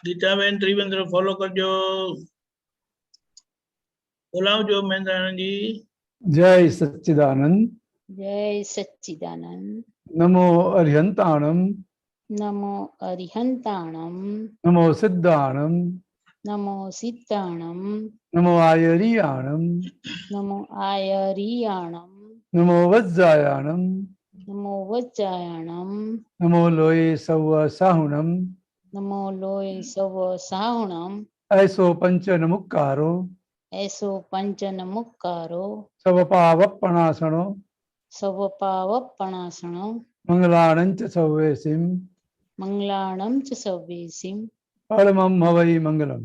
Gitaben Trivendra follow કરજો. બોલાવજો મહેન્દ્રાનંદજી. જય સચ્ચિદાનંદ. જય સચ્ચિદાનંદ. નમો અરિહંતાણમ. નમો અરિહંતાણમ. નમો સિદ્ધાણમ. નમો સિદ્ધાણમ. નમો આયરિયાણમ. નમો આયરિયાણમ. નમો વજ્જાયાણમ. નમો વજ્જાયાણમ. નમો લોય સવ સાહુણમ. નમો લોય સવ સાહુણમ. એસો પંચન મુક્કારો. એસો પંચન મુક્કારો. સવ પાવપણાસણો. સવ પાવપણાસણો. મંગલાણંચ સૌવેસીમ. મંગલાણમ ચ સવ્વેસીમ. પરમં હવૈ મંગલમ.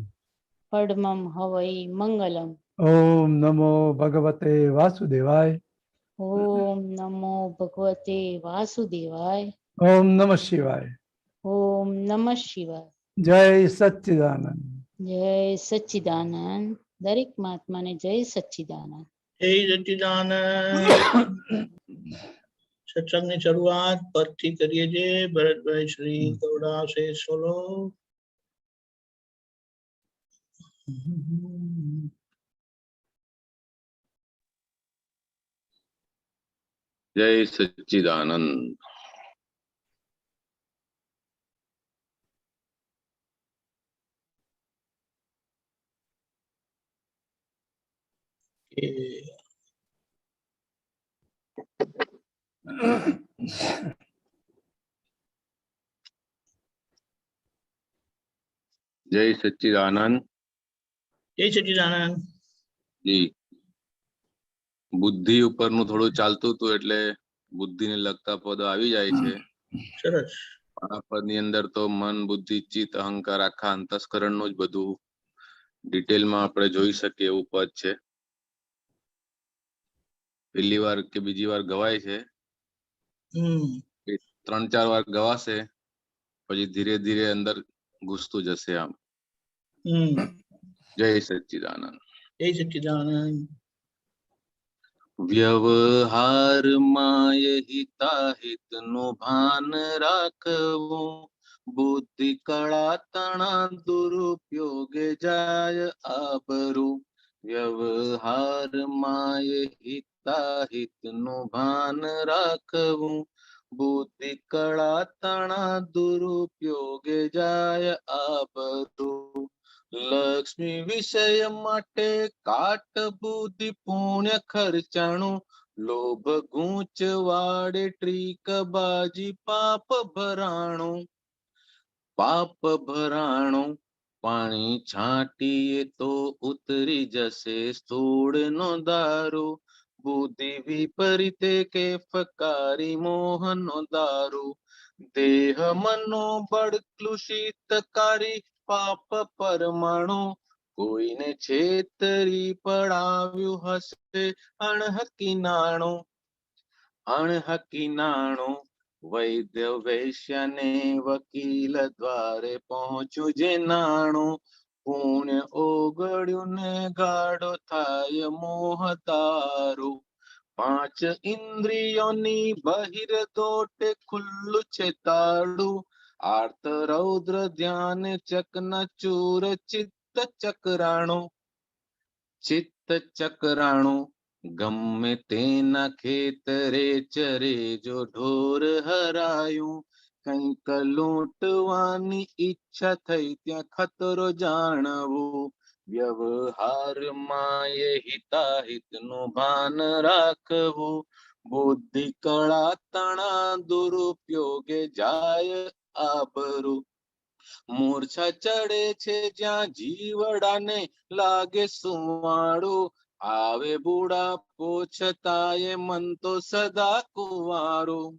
પડમમ હવૈ મંગલમ. ઓમ નમો ભગવતે વાસુદેવાય. ઓમ નમો ભગવતે વાસુદેવાય. ઓમ નમઃ શિવાય. ઓમ નમઃ શિવાય. જય સચ્ચિદાનંદ. જય સચ્ચિદાનંદ. દરેક મહાત્માને જય સચ્ચિદાનંદ. જય સચ્ચિદાનંદ. સત્સંગની શરૂઆત પરથી કરીએ છીએ. ભરતભાઈ શ્રી ગૌડાશે સોલો. જય સચ્ચિદાનંદ. જય સચ્ચિદાનંદ. જય સચ્ચિદાનંદ. જી બુદ્ધિ ઉપરનું થોડું ચાલતું હતું એટલે બુદ્ધિને લગતા પદો આવી જાય છે. સરસ. આ પદની અંદર તો મન, બુદ્ધિ, ચિત્ત, અહંકાર આખા અંતસ્કરણનું જ બધું ડિટેલમાં આપણે જોઈ શકીએ એવું પદ છે. પહેલી વાર કે બીજી વાર ગવાય છે. 3-4 વાર ગવાશે પછી ધીરે ધીરે અંદર ઘૂસતું જશે આમ. જય સચ્ચિદાનંદ. જય સચ્ચિદાનંદ. વ્યવહારમાં હિતાહિતનું ભાન રાખવું, બુદ્ધિ કળા તણા દુરુપયોગે જાય આબરૂ. વ્યવહારમાં હિતાહિતનું ભાન રાખવું, બુદ્ધિ કળા તણા દુરુપયોગે જાય આબરૂ. લક્ષ્મી વિષય માટે કાટ બુદ્ધિ પુણ્ય ખર્ચાણું, લોભ ગૂંચ વાડે ટ્રીક બાજી પાપ ભરાણું. પાપ ભરાણું પાણી છાંટીએ તો ઉતરી જશે સ્થૂળ નો દારૂ. બુદ્ધિ વિપરીતે કે ફકારી મોહનો દારૂ. દેહ મનો બળ કલુષિતકારી પાપ પરમાણુ. કોઈને છેતરી પડાવ્યું હશે અણહકી નાણું. અણહકી નાણું વૈદ્ય વૈશ્યને વકીલ દ્વારે પહોંચ્યું જે નાણું. પુણ્ય ઓગળ્યું ને ગાઢો થાય મોહ દારૂ. 5 ઇન્દ્રિયોની બહિર દોટે ખુલ્લું છે તાળું. આર્ત રૌદ્ર ધ્યાન ચકનાચૂર ચિત્ત ચકરાણું. ચિત્ત ચકરાણું ગમે તેના ખેતરે ચરે જો ઢોર હરાયું. કંઈક લૂંટવાની ઈચ્છા થઈ ત્યાં ખતરો જાણવું. વ્યવહારમાં હિતાહિતનું ભાન રાખવું, બુદ્ધિ કળા તણા દુરુપયોગે જાય આબરૂ. મૂર્છા ચડે છે જ્યાં જીવડાને લાગે સુવાળું. આવે બુડા પોછતાએ મન તો સદા કુંવારું.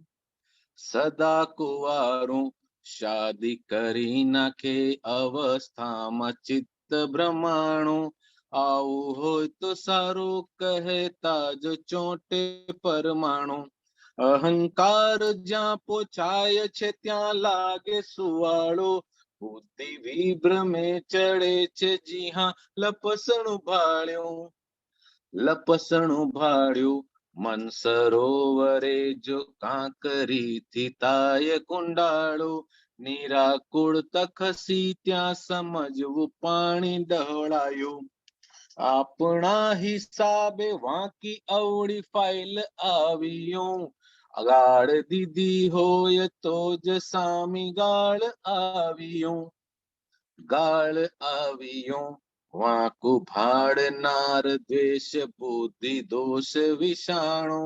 સદા કુંવારું શાદી કરી નાખે અવસ્થામાં ચિત્ત ભ્રમાણું. આવું હોય તો સારું કહેતા જો ચોંટે પરમાણુ. અહંકાર જ્યાં પોછાય છે ત્યાં લાગે સુવાળું. બુદ્ધિ વિભ્રમે ચડે છે જી હા લપસણું ભાળ્યું. લપસણું ભાળ્યું મન સરોવરે જો કાંકરીથી થાય કુંડાળું. નિરાકુળ તખસી ત્યાં સમજવું પાણી ડહોળાયું. આપણા હિસાબે વાંકી અવળી ફાઇલ આવ્યું. ગાળ દીધી હોય તો જ સામી ગાળ આવ્યું. ગાળ આવ્યું. વાંકુ ભાડનાર દ્વેષ બુદ્ધિ દોષ વિષાણુ.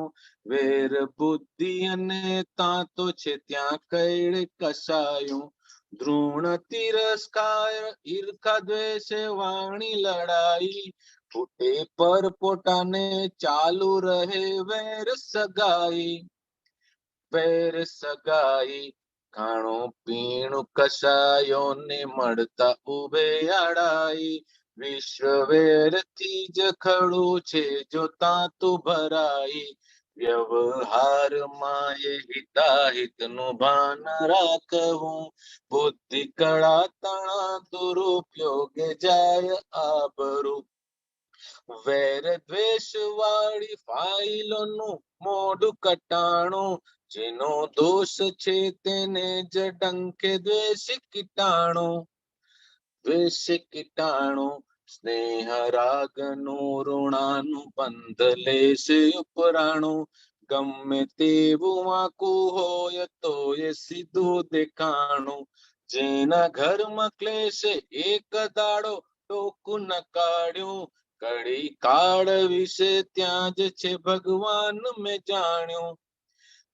વેર બુદ્ધિ અને તાતો છે ત્યાં કૈળ કસાયું. દ્રોણ તિરસ્કાર ઈર્ખા દ્વેષ વાણી લડાઈ. ફૂટે પર પોતાને ચાલુ રહે વેર સગાઈ. વેર સગાઈ. ખાણું પીણું કસાયો ને મળતા ઉભે આડાઈ. વિશ્વ વેરથી જ ખડું છે જો તાતું ભરાઈ. વ્યવહારમાં એ હિતાહિત નું ભાન રાખવું. બુદ્ધિ કળા તણા દુરુપયોગે જાય આબરૂ. વેર દ્વેષ વાળી ફાઇલોનું મોઢું કટાણું. જેનો દોષ છે તેને જ ડંકે દ્વેષ કીટાણું. દ્વેષ કીટાણું. સ્નેહ રાગનું ઋણાનું બંધ લેશ ઉપરાણું. ગમે તેવું વાંકું હોય તો એ સીધું દેખાણું. જેના ઘરમાં ક્લેશ એક દાડો ટોકું ન કાઢ્યું. કડી કાળ વિશે ત્યાં જ છે ભગવાન મેં જાણ્યું.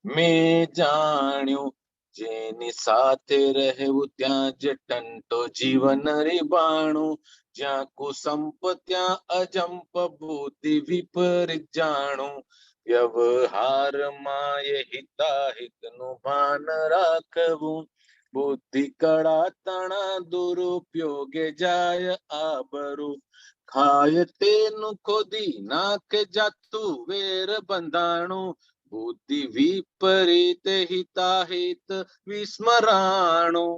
મેં જાણ્યું. જેની સાથે રહેવું ત્યાં જ ટંટો જીવન રીબાણું. જ્યાં કુસંપ ત્યાં અજંપ બુદ્ધિ વિપરીત જાણું. વ્યવહારમાં એ હિતાહિત નું ભાન રાખવું. બુદ્ધિ કળા તણા દુરુપયોગે જાય આબરૂ. ખાય તેનું ખોદી નાખે જાતું વેર બંધાણું. બુદ્ધિ વિપરીત હિતાહિત વિસ્મરાણું.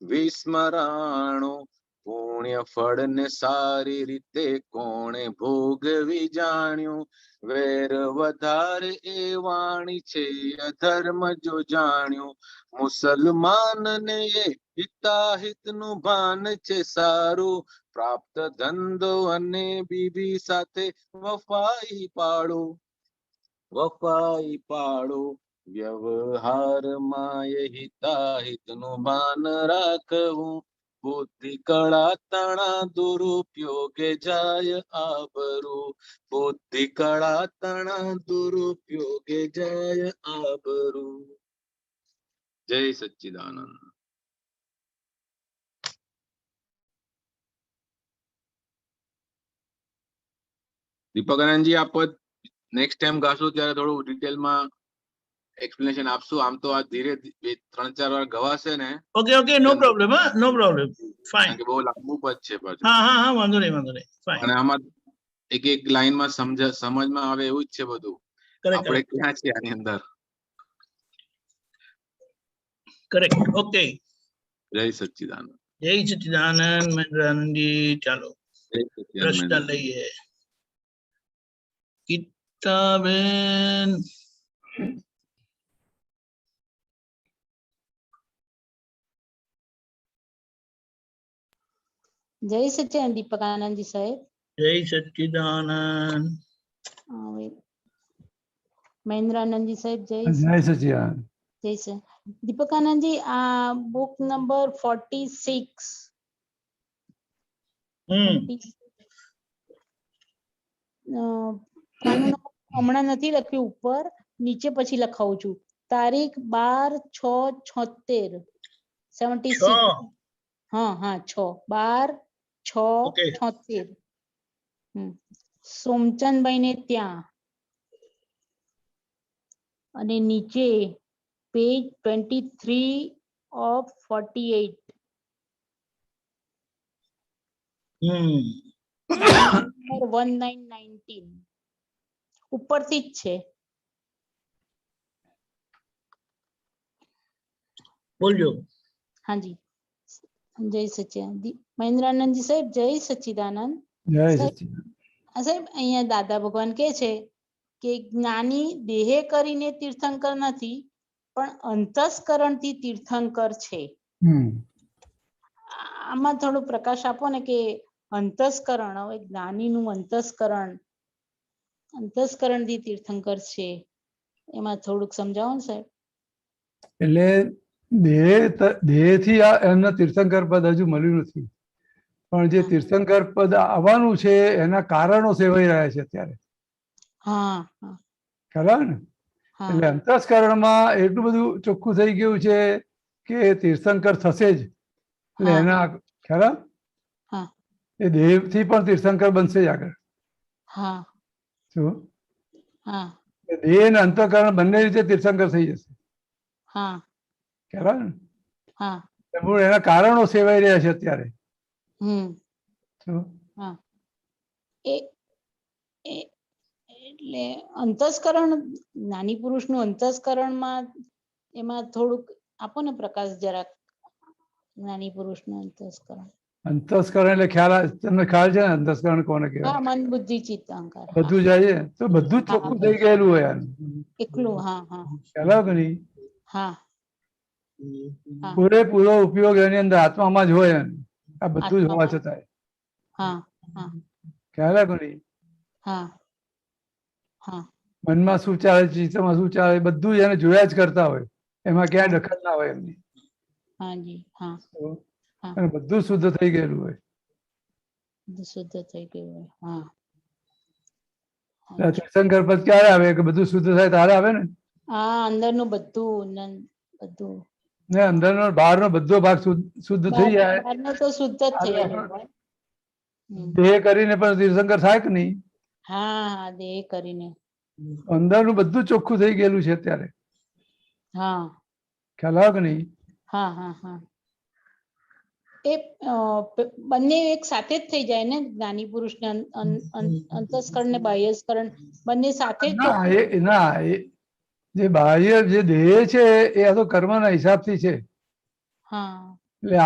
વિસ્મરાણું. પુણ્ય ફળ ને સારી રીતે કોણે ભોગવી જાણ્યું. વેર વધારે એ વાણી છે અધર્મ જો જાણ્યું. મુસલમાન ને એ હિતાહિત નું ભાન છે સારું. પ્રાપ્ત ધંધો અને બીબી સાથે વફાઈ પાડું. વફાઈ પાડું. વ્યવહારમાં એ હિતાહિત નું ભાન રાખવું. બુદ્ધિ કળા તણા દુરુપયોગે જાય આબરૂ. બુદ્ધિ કળા તણા દુરુપયોગે જાય આબરૂ. જય સચ્ચિદાનંદ. દીપકાનંદજી આપ નેક્સ્ટ ટાઈમ ગાશો ત્યારે થોડું ડિટેલમાં એક્સપ્લેનેશન આપશું. આમ તો આ ધીરે 3-4 વાર ગવાશે ને. Okay okay no problem. હા નો પ્રોબ્લેમ. ફાઇન. કારણ કે બહુ લાંબુ પદ છે પાછું. હા હા હા વાંધો નહીં વાંધો નહીં. ફાઇન. અને આમાં એક એક લાઈનમાં સમજમાં આવે એવું જ છે બધું. આપણે ક્યાં છે આની અંદર. કરેક્ટ. ઓકે. જય સચ્ચિદાનંદ. જય સચ્ચિદાનંદ. મહેન્દ્રાનંદજી ચાલો જય સચ્ચિદાનંદ. પ્રશ્ન લઈએ. ગીતાબેન. જય સચ્ચિદાનંદ દીપકાનંદજી સાહેબ. જય સચ્ચિદાનંદ. મહેન્દ્રાનંદજી સાહેબ જય જય સચિદાનંદ. જય સર. દીપકાનંદજી આ બુક નંબર 46 હમણાં નથી લખ્યું ઉપર, નીચે પછી લખાવું છું. તારીખ 12/6/76 76. હા હા 12/6/76. સોમચંદભાઈ ને ત્યાં. અને નીચે પેજ 23 of 48. 1919 ઉપરથી જ છે. બોલજો. હાજી જય સચ્ચિદાનંદ. મહેન્દ્રાનંદજી સાહેબ જય સચ્ચિદાનંદ. જય સચિદાનંદ. સાહેબ અહીંયા દાદા ભગવાન કે છે કે જ્ઞાની દેહે કરીને તીર્થંકર નથી, પણ અંતસ્કરણથી તીર્થંકર છે. આમાં થોડો પ્રકાશ આપો ને કે અંતસ્કરણ, હવે જ્ઞાનીનું અંતસ્કરણથી તીર્થંકર છે, એમાં થોડુંક સમજાવો ને સાહેબ. એટલે દેહથી આ એમના તીર્થંકર પદ હજુ મળ્યું નથી, પણ જે હા. તીર્થંકર પદ આવવાનું છે એના કારણો સેવાઈ રહ્યા છે અત્યારે, હા હા ખ્યાલ આવે ને? હા એટલે અંતસ્કરણમાં એટલું બધું ચોખ્ખું થઈ ગયું છે કે તીર્થંકર થશે જ. એટલે હા. એના ખ્યાલ આવે? હા એ દેહથી પણ તીર્થંકર બનશે જ આગળ. હા શું? હા એ દેહ અને અંતઃકરણ બંને રીતે તીર્થંકર થઈ જશે, હા ખ્યાલ આવે ને? હા મૂળ એના કારણો સેવાઈ રહ્યા છે અત્યારે. શું? હા એ એ- એટલે અંતસ્કરણ, જ્ઞાની પુરુષનું અંતસ્કરણમાં એમાં થોડુંક આપો ને પ્રકાશ જરાક. જ્ઞાની પુરુષનું અંતસ્કરણ. અંતસ્કરણ એટલે તમને ખ્યાલ છે ને અંતસ્કરણ કોને હા, કહેવાય? મન બુદ્ધિ ચિત્ત અહંકાર. હા બધું જાય છે તો બધું જ હા ચોખ્ખું થઈ ગયેલું હોય આનું. એકલું. હા હા ખ્યાલ આવે કે નહીં? હા હા પૂરેપૂરો ઉપયોગ એની અંદર આત્મામાં જ હોય એનો. આ બધું જ હોવા આત્મામાં. છતાંય. હા હા ખ્યાલ આવે કે નહીં? હા હા મનમાં શું ચાલે છે, ચિત્તમાં શું ચાલે, બધું જ એને જોયા જ કરતા હોય, એમાં ક્યાંય હા. દખલ ના હોય એમની. હાજી હા હા અને બધું શુદ્ધ થઈ ગયેલું હોય. બધું શુદ્ધ થઈ ગયું હોય. હા એટલે હાજી. તીર્થંકર પદ ક્યારે આવે કે બધું શુદ્ધ થાય ત્યારે આવે ને? હા, અંદરનું બધું બધું ને અંદરનો બહારનો બધો ભાગ શુદ્ધ થઈ જાય. બહારનો તો શુદ્ધ જ થયેલું હોય. દેહ કરીને પણ તીર્થંકર થાય કે નહીં? હા હા દેહ કરીને. અંદરનું બધું ચોખ્ખું થઈ ગયેલું છે અત્યારે. હા ખ્યાલ આવે કે નહીં? હા હા હા એ બંને એક સાથે જ થઈ જાય ને? જ્ઞાની પુરુષ ને અંતસ્કરણ ને બાહ્યસ્કરણ બંને સાથે જ ના ચોખ્ખું. જે બાહ્ય જે દેહ છે એ આ તો કર્મના હિસાબથી છે. હા એટલે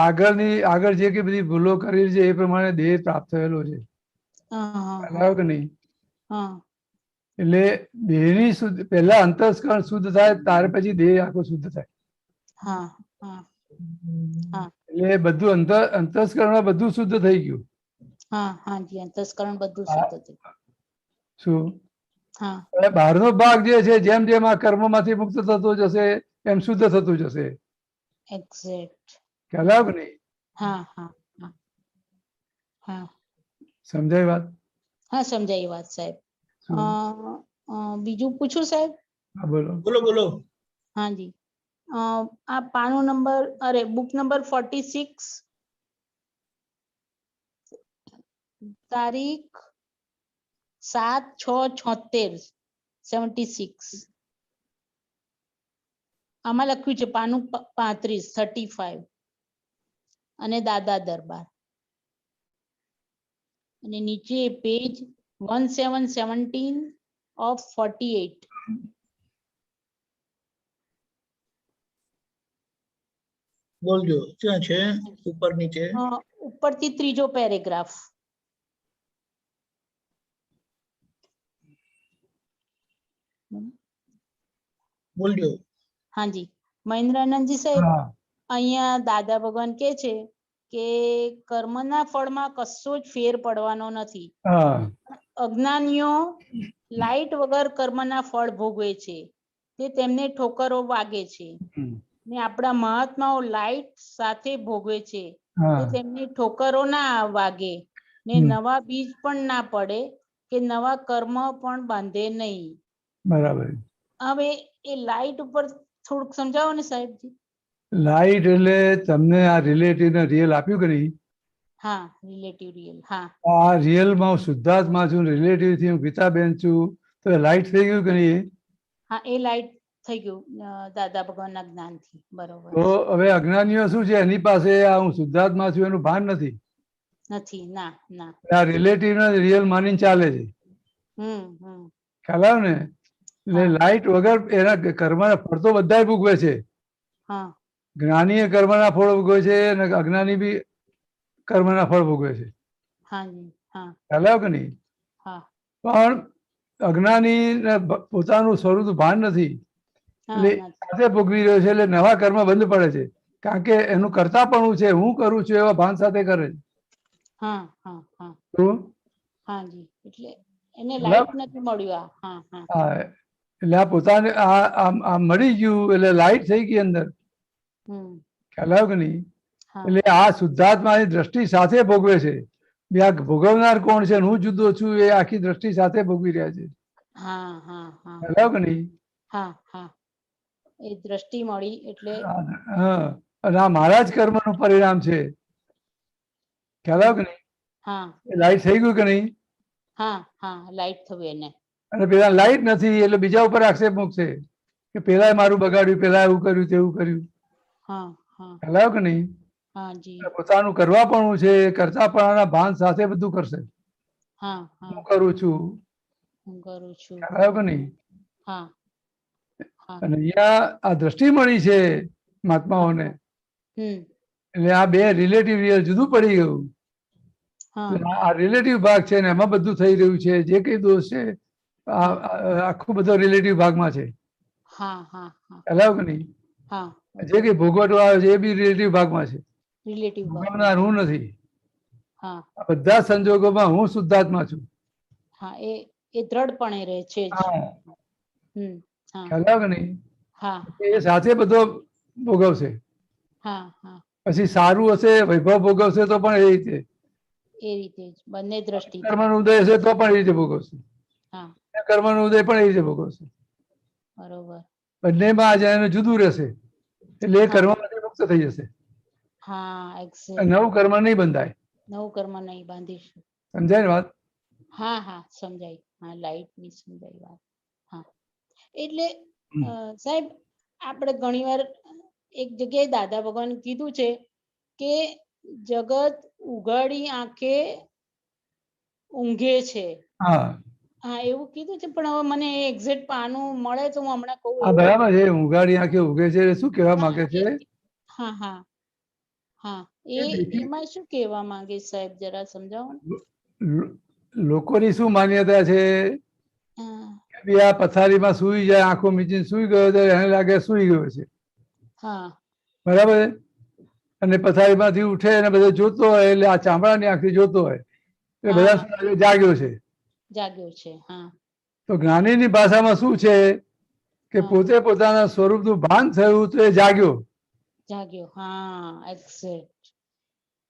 આગળ જે કે બધી ભૂલો કરી છે એ પ્રમાણે દેહ પ્રાપ્ત થયેલો છે. હા હા ખ્યાલ હા આવે કે નહીં? હા એટલે દેહની શુદ્ધ પહેલા અંતસ્કરણ શુદ્ધ થાય, ત્યાર પછી દેહ આખો શુદ્ધ થાય. હા હા હા એટલે બધું અંતસ્કરણમાં બધું શુદ્ધ થઈ ગયું. હા હાજી અંતસ્કરણ બધું શુદ્ધ થયું. શું? હા એટલે બહારનો ભાગ જે છે જેમ જેમ આ કર્મમાંથી મુક્ત થતો જશે એમ શુદ્ધ થતું જશે. એક્ઝેક્ટ. ખ્યાલ આવે કે નહીં? હા હા હા હા સમજાય વાત? હા સમજાઈ વાત સાહેબ. શું? બીજું પૂછું સાહેબ? હા બોલો. બોલો બોલો. હાજી. આ પાનું નંબર, અરે બુક નંબર 46, તારીખ 7/6/76, 76. આમાં લખ્યું છે પાનું 35 અને દાદા દરબાર, અને નીચે પેજ 1717 of 48. બોલજો ક્યાં છે? ઉપર નીચે? ઉપરથી ત્રીજો પેરેગ્રાફ. બોલજો. હાજી. મહેન્દ્રાનંદજી સાહેબ, હા અહીંયા દાદા ભગવાન કે છે કે કર્મના ફળમાં કશો જ ફેર પડવાનો નથી. હા અજ્ઞાનીઓ લાઈટ વગર કર્મના ફળ ભોગવે છે, તે તેમને ઠોકરો વાગે છે. ને આપણા મહાત્માઓ લાઈટ સાથે ભોગવે છે, તે હા તેમને ઠોકરો ના વાગે, ને નવા બીજ પણ ના પડે, કે નવા કર્મ પણ બાંધે નહીં. બરાબર. હવે એ લાઈટ ઉપર થોડુંક સમજાવો ને સાહેબજી. લાઈટ એટલે તમને આ રિલેટિવ ને રિયલ આપ્યું કે નહીં? હા રિલેટિવ રિયલ. હા આ રિયલમાં હું શુદ્ધાત્મા છું, રિલેટિવ થી હું ગીતાબેન છું, તો લાઈટ થઈ ગયું કે નહીં? હા એ લાઈટ થઈ ગયું દાદા ભગવાનના જ્ઞાનથી. બરોબર તો છે. હવે અજ્ઞાનીઓ શું છે, એની પાસે આ હું શુદ્ધાત્મા છું એનું ભાન નથી. નથી. ના ના. આ રિલેટિવ ને રિયલ માનીને ચાલે છે. હમ. ખ્યાલ આવે ને? એટલે હા લાઈટ વગર એના કર્મના ફળ તો બધા ભોગવે છે. હા જ્ઞાની એ કર્મના ફળ ભોગવે છે અને અજ્ઞાની બી કર્મના ફળ ભોગવે છે. હાજી. હા ખ્યાલ આવે કે નહીં? હા પણ અજ્ઞાની પોતાનું સ્વરૂપ ભાન નથી, એટલે સાથે ભોગવી રહ્યો છે, એટલે નવા કર્મ બંધ પડે છે, કારણ કે એનું કરતાપણું છે, હું કરું છું એવા ભાન સાથે કરે છે. હા હા હા શું? હા જી, એટલે એને લાઈટ નથી મળ્યું. હા હા હા, એટલે આ પોતાને આ મળી ગયું એટલે લાઈટ થઈ ગઈ અંદર, ખ્યાલ આવ્યો કે નહીં? એટલે આ શુદ્ધાત્માની દ્રષ્ટિ સાથે ભોગવે છે. બે આ ભોગવનાર કોણ છે, હું જુદો છું, એ આખી દ્રષ્ટિ સાથે ભોગવી રહ્યા છે. હા હા હા ખ્યાલ આવ્યો કે નહીં? હા હા, એ દ્રષ્ટિ મળી એટલે હા, અને આ મારા જ કર્મનું પરિણામ છે. ખ્યાલ આવ્યો કે નહીં? હા, એ લાઈટ થઈ ગયું કે નહીં? હા હા, લાઈટ થયું એને. અને પેલા લાઈટ નથી એટલે બીજા ઉપર આક્ષેપ મૂકશે કે પેલા મારું બગાડ્યું, પેલા એવું કર્યું, તેવું કર્યું. હા હા ખ્યાલ આવ્યો કે નહીં? હા જી, પોતાનું કરવાપણું છે, કરતાપણાના ભાન સાથે બધું કરશે. હા હા, હું કરું છું, હું કરું છું. ખ્યાલ આવ્યો કે નહીં? હા હા, અને અહીંયા આ દ્રષ્ટિ મળી છે મહાત્માઓને, એટલે આ બે રિલેટિવ રિયલ જુદું પડી ગયું. એટલે આ રિલેટિવ ભાગ છે ને એમાં બધું થઈ રહ્યું છે. જે કઈ દોષ છે આખું બધો રિલેટિવ ભાગમાં છે. હા હા હા, ખ્યાલ આવ્યો કે નહીં? હા, જે કઈ ભોગવટો આવે છે એ બી રિલેટિવ ભાગમાં છે, રિલેટિવ ભાગ. ભોગવનાર હું નથી. હા આ બધા સંજોગોમાં હું શુદ્ધાત્મા છું. હા, એ દ્રઢપણે રહે છે જ. હા, હા ખ્યાલ આવ્યો કે નહીં? હા એ સાથે બધો ભોગવશે. હા હા, પછી સારું હશે, વૈભવ ભોગવશે તો પણ એ રીતે, એ રીતે જ બંને દ્રષ્ટિથી. કર્મનો ઉદય હશે તો પણ એ રીતે ભોગવશે, હા, કર્મનો ઉદય પણ એ રીતે ભોગવશે. બરોબર. બંનેમાં આ જાય જુદું રહેશે એટલે એ કર્મમાંથી મુક્ત થઈ જશે. હા, એક્ઝેક્ટ. નવું કર્મ નહીં બંધાય. નવું કર્મ નહીં બાંધીશું. સમજાય ને વાત? હા હા, સમજાય. હા, લાઈટ ની સમજાય વાત. હા, એટલે સાહેબ આપણે ઘણીવાર એક જગ્યાએ દાદા ભગવાન કીધું છે કે જગત ઉઘાડી આંખે ઊંઘે છે. હા હા, એવું કીધું છે, પણ હવે મને એક્ઝેક્ટ પાનું મળે તો હું હમણાં કહું. હા, બરાબર છે. ઊંઘાડી આંખે ઉગે છે શું કહેવા માંગે છે? હા હા હા, એમાં શું કહેવા માંગે સાહેબ, જરા સમજાવો ને. લોકોની શું માન્યતા છે કે આ પથારીમાં સૂઈ જાય, આંખો મીચીને સૂઈ ગયો તો એને લાગે સૂઈ ગયો છે. હા, બરાબર. અને પથારીમાંથી ઉઠે અને બધે જોતો હોય એટલે આ ચામડાની આંખથી જોતો હોય એટલે બધા જાગ્યો છે. જાગ્યો છે. હા, તો જ્ઞાનીની ભાષામાં શું છે કે પોતે પોતાના સ્વરૂપનું ભાન થયું તો એ જાગ્યો. જાગ્યો. હા, એક્ઝેક્ટ.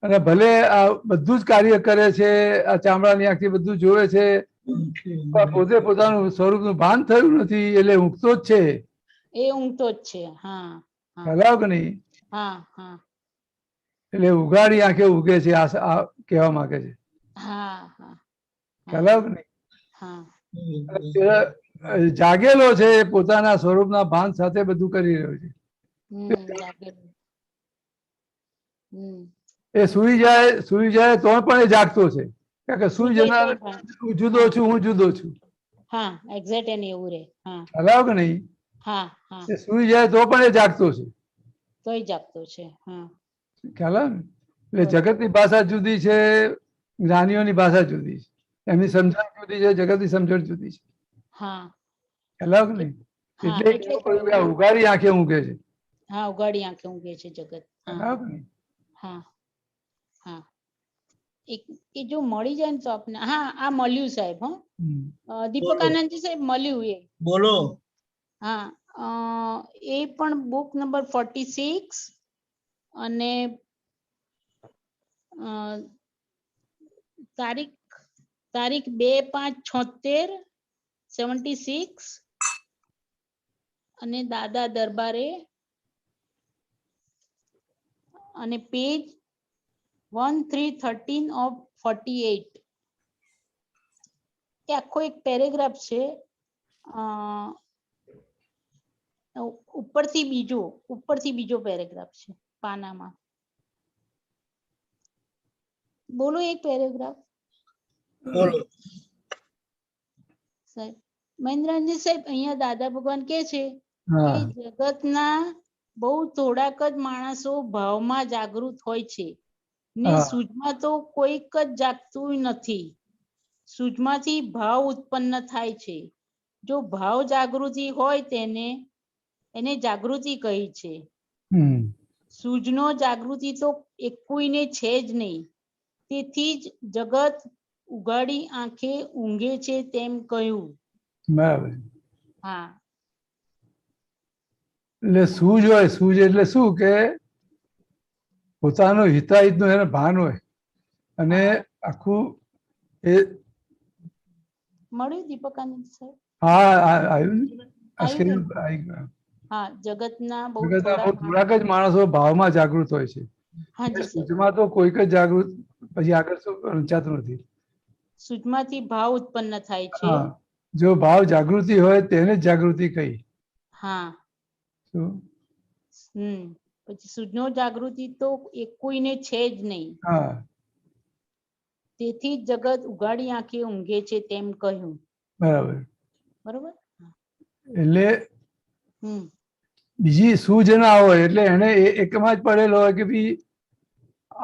અને ભલે આ બધું જ કાર્ય કરે છે, આ ચામડાની આંખથી બધું જોવે છે, પોતે પોતાનું સ્વરૂપનું ભાન થયું નથી એટલે ઊંઘતો જ છે. એ ઊંઘતો જ છે. હા, ખ્યાલ આવ્યો કે નહીં? હા હા, એટલે ઉઘાડી આંખે ઉગે છે આ કહેવા માંગે છે. હા હા, ખ્યાલ આવ્યો કે નહીં? હા, જાગેલો છે, પોતાના સ્વરૂપના ભાન સાથે બધું કરી રહ્યો છે. એ સુઈ જાય તો પણ એ જાગતો છે, કારણ કે સુઈ જનાર હું જુદો છું, હું જુદો છું. હા, એક્ઝેક્ટ એને એવું રે. હા, ખ્યાલ આવ્યો કે નહીં? હા હા, એ સુઈ જાય તો પણ એ જાગતો છે. તોય જાગતો છે. હા, ખ્યાલ આવે ને? એટલે જગતની ભાષા જુદી છે, જ્ઞાનીઓની ભાષા જુદી છે. એમની સમજણ જુદી છે, જગતની સમજણ જુદી છે. હા, ખ્યાલ આવે કે નહીં? એટલે ઉઘાડી આંખે ઊંઘે છે. હા, ઉઘાડી આંખે ઊંઘે છે જગત. હા હા હા, એ જો મળી જાય ને તો આપણે. હા, આ મળ્યું સાહેબ. હા, દીપકાનંદજી સાહેબ મળ્યું એ. બોલો. હા, એ પણ બુક નંબર 46 અને તારીખ 2/5/76 76 અને દાદા દરબારે અને પેજ 1313 of 48. એ આખો એક પેરેગ્રાફ છે. ઉપરથી બીજો પેરેગ્રાફ છે પાનામાં. બોલો એક પેરેગ્રાફ. બોલો. સાહેબ મહેન્દ્રજી સાહેબ, અહીંયા દાદા ભગવાન કે છે કે જગતના બહુ થોડાક જ માણસો ભાવમાં જાગૃત હોય છે ને સૂઝમાં તો કોઈક જ જાગતું નથી. સૂઝમાંથી ભાવ ઉત્પન્ન થાય છે. જો ભાવ જાગૃતિ હોય તેને એને જાગૃતિ કહી છે. હમ સૂઝનો જાગૃતિ તો એકોઈને છે જ નહીં, તેથી જ જગત ઉઘાડી આંખે ઊંઘે છે તેમ કહ્યું. બરાબર. હા, એટલે સૂઝ હોય, સૂઝ એટલે શું કે પોતાનું હિતાહિતનું એને ભાન હોય અને આખું એ મળ્યું દીપકાનંદ સાહેબ? હા આવ્યું ને? આ આવ્યું સ્ક્રીન ને? પર આવી ગયું. હા, જગતના બહુ જગતના બહુ થોડા થોડાક જ માણસો ભાવમાં જાગૃત હોય છે. હાજી સાહેબ, સૂઝમાં તો કોઈક જ જાગૃત પછી આગળ શું વંચાતું નથી. સૂઝમાંથી ભાવ ઉત્પન્ન થાય છે. હા, જો ભાવ જાગૃતિ હોય તેને જ જાગૃતિ કહી. હા, શું? પછી સૂઝનો જાગૃતિ તો એકોઈને છે જ નહીં, હા, તેથી જ જગત ઉઘાડી આંખે ઊંઘે છે તેમ કહ્યું. બરાબર. બરોબર. એટલે હમ બીજી સૂઝ ના હોય એટલે એને એકમાં જ પડેલો હોય કે ભાઈ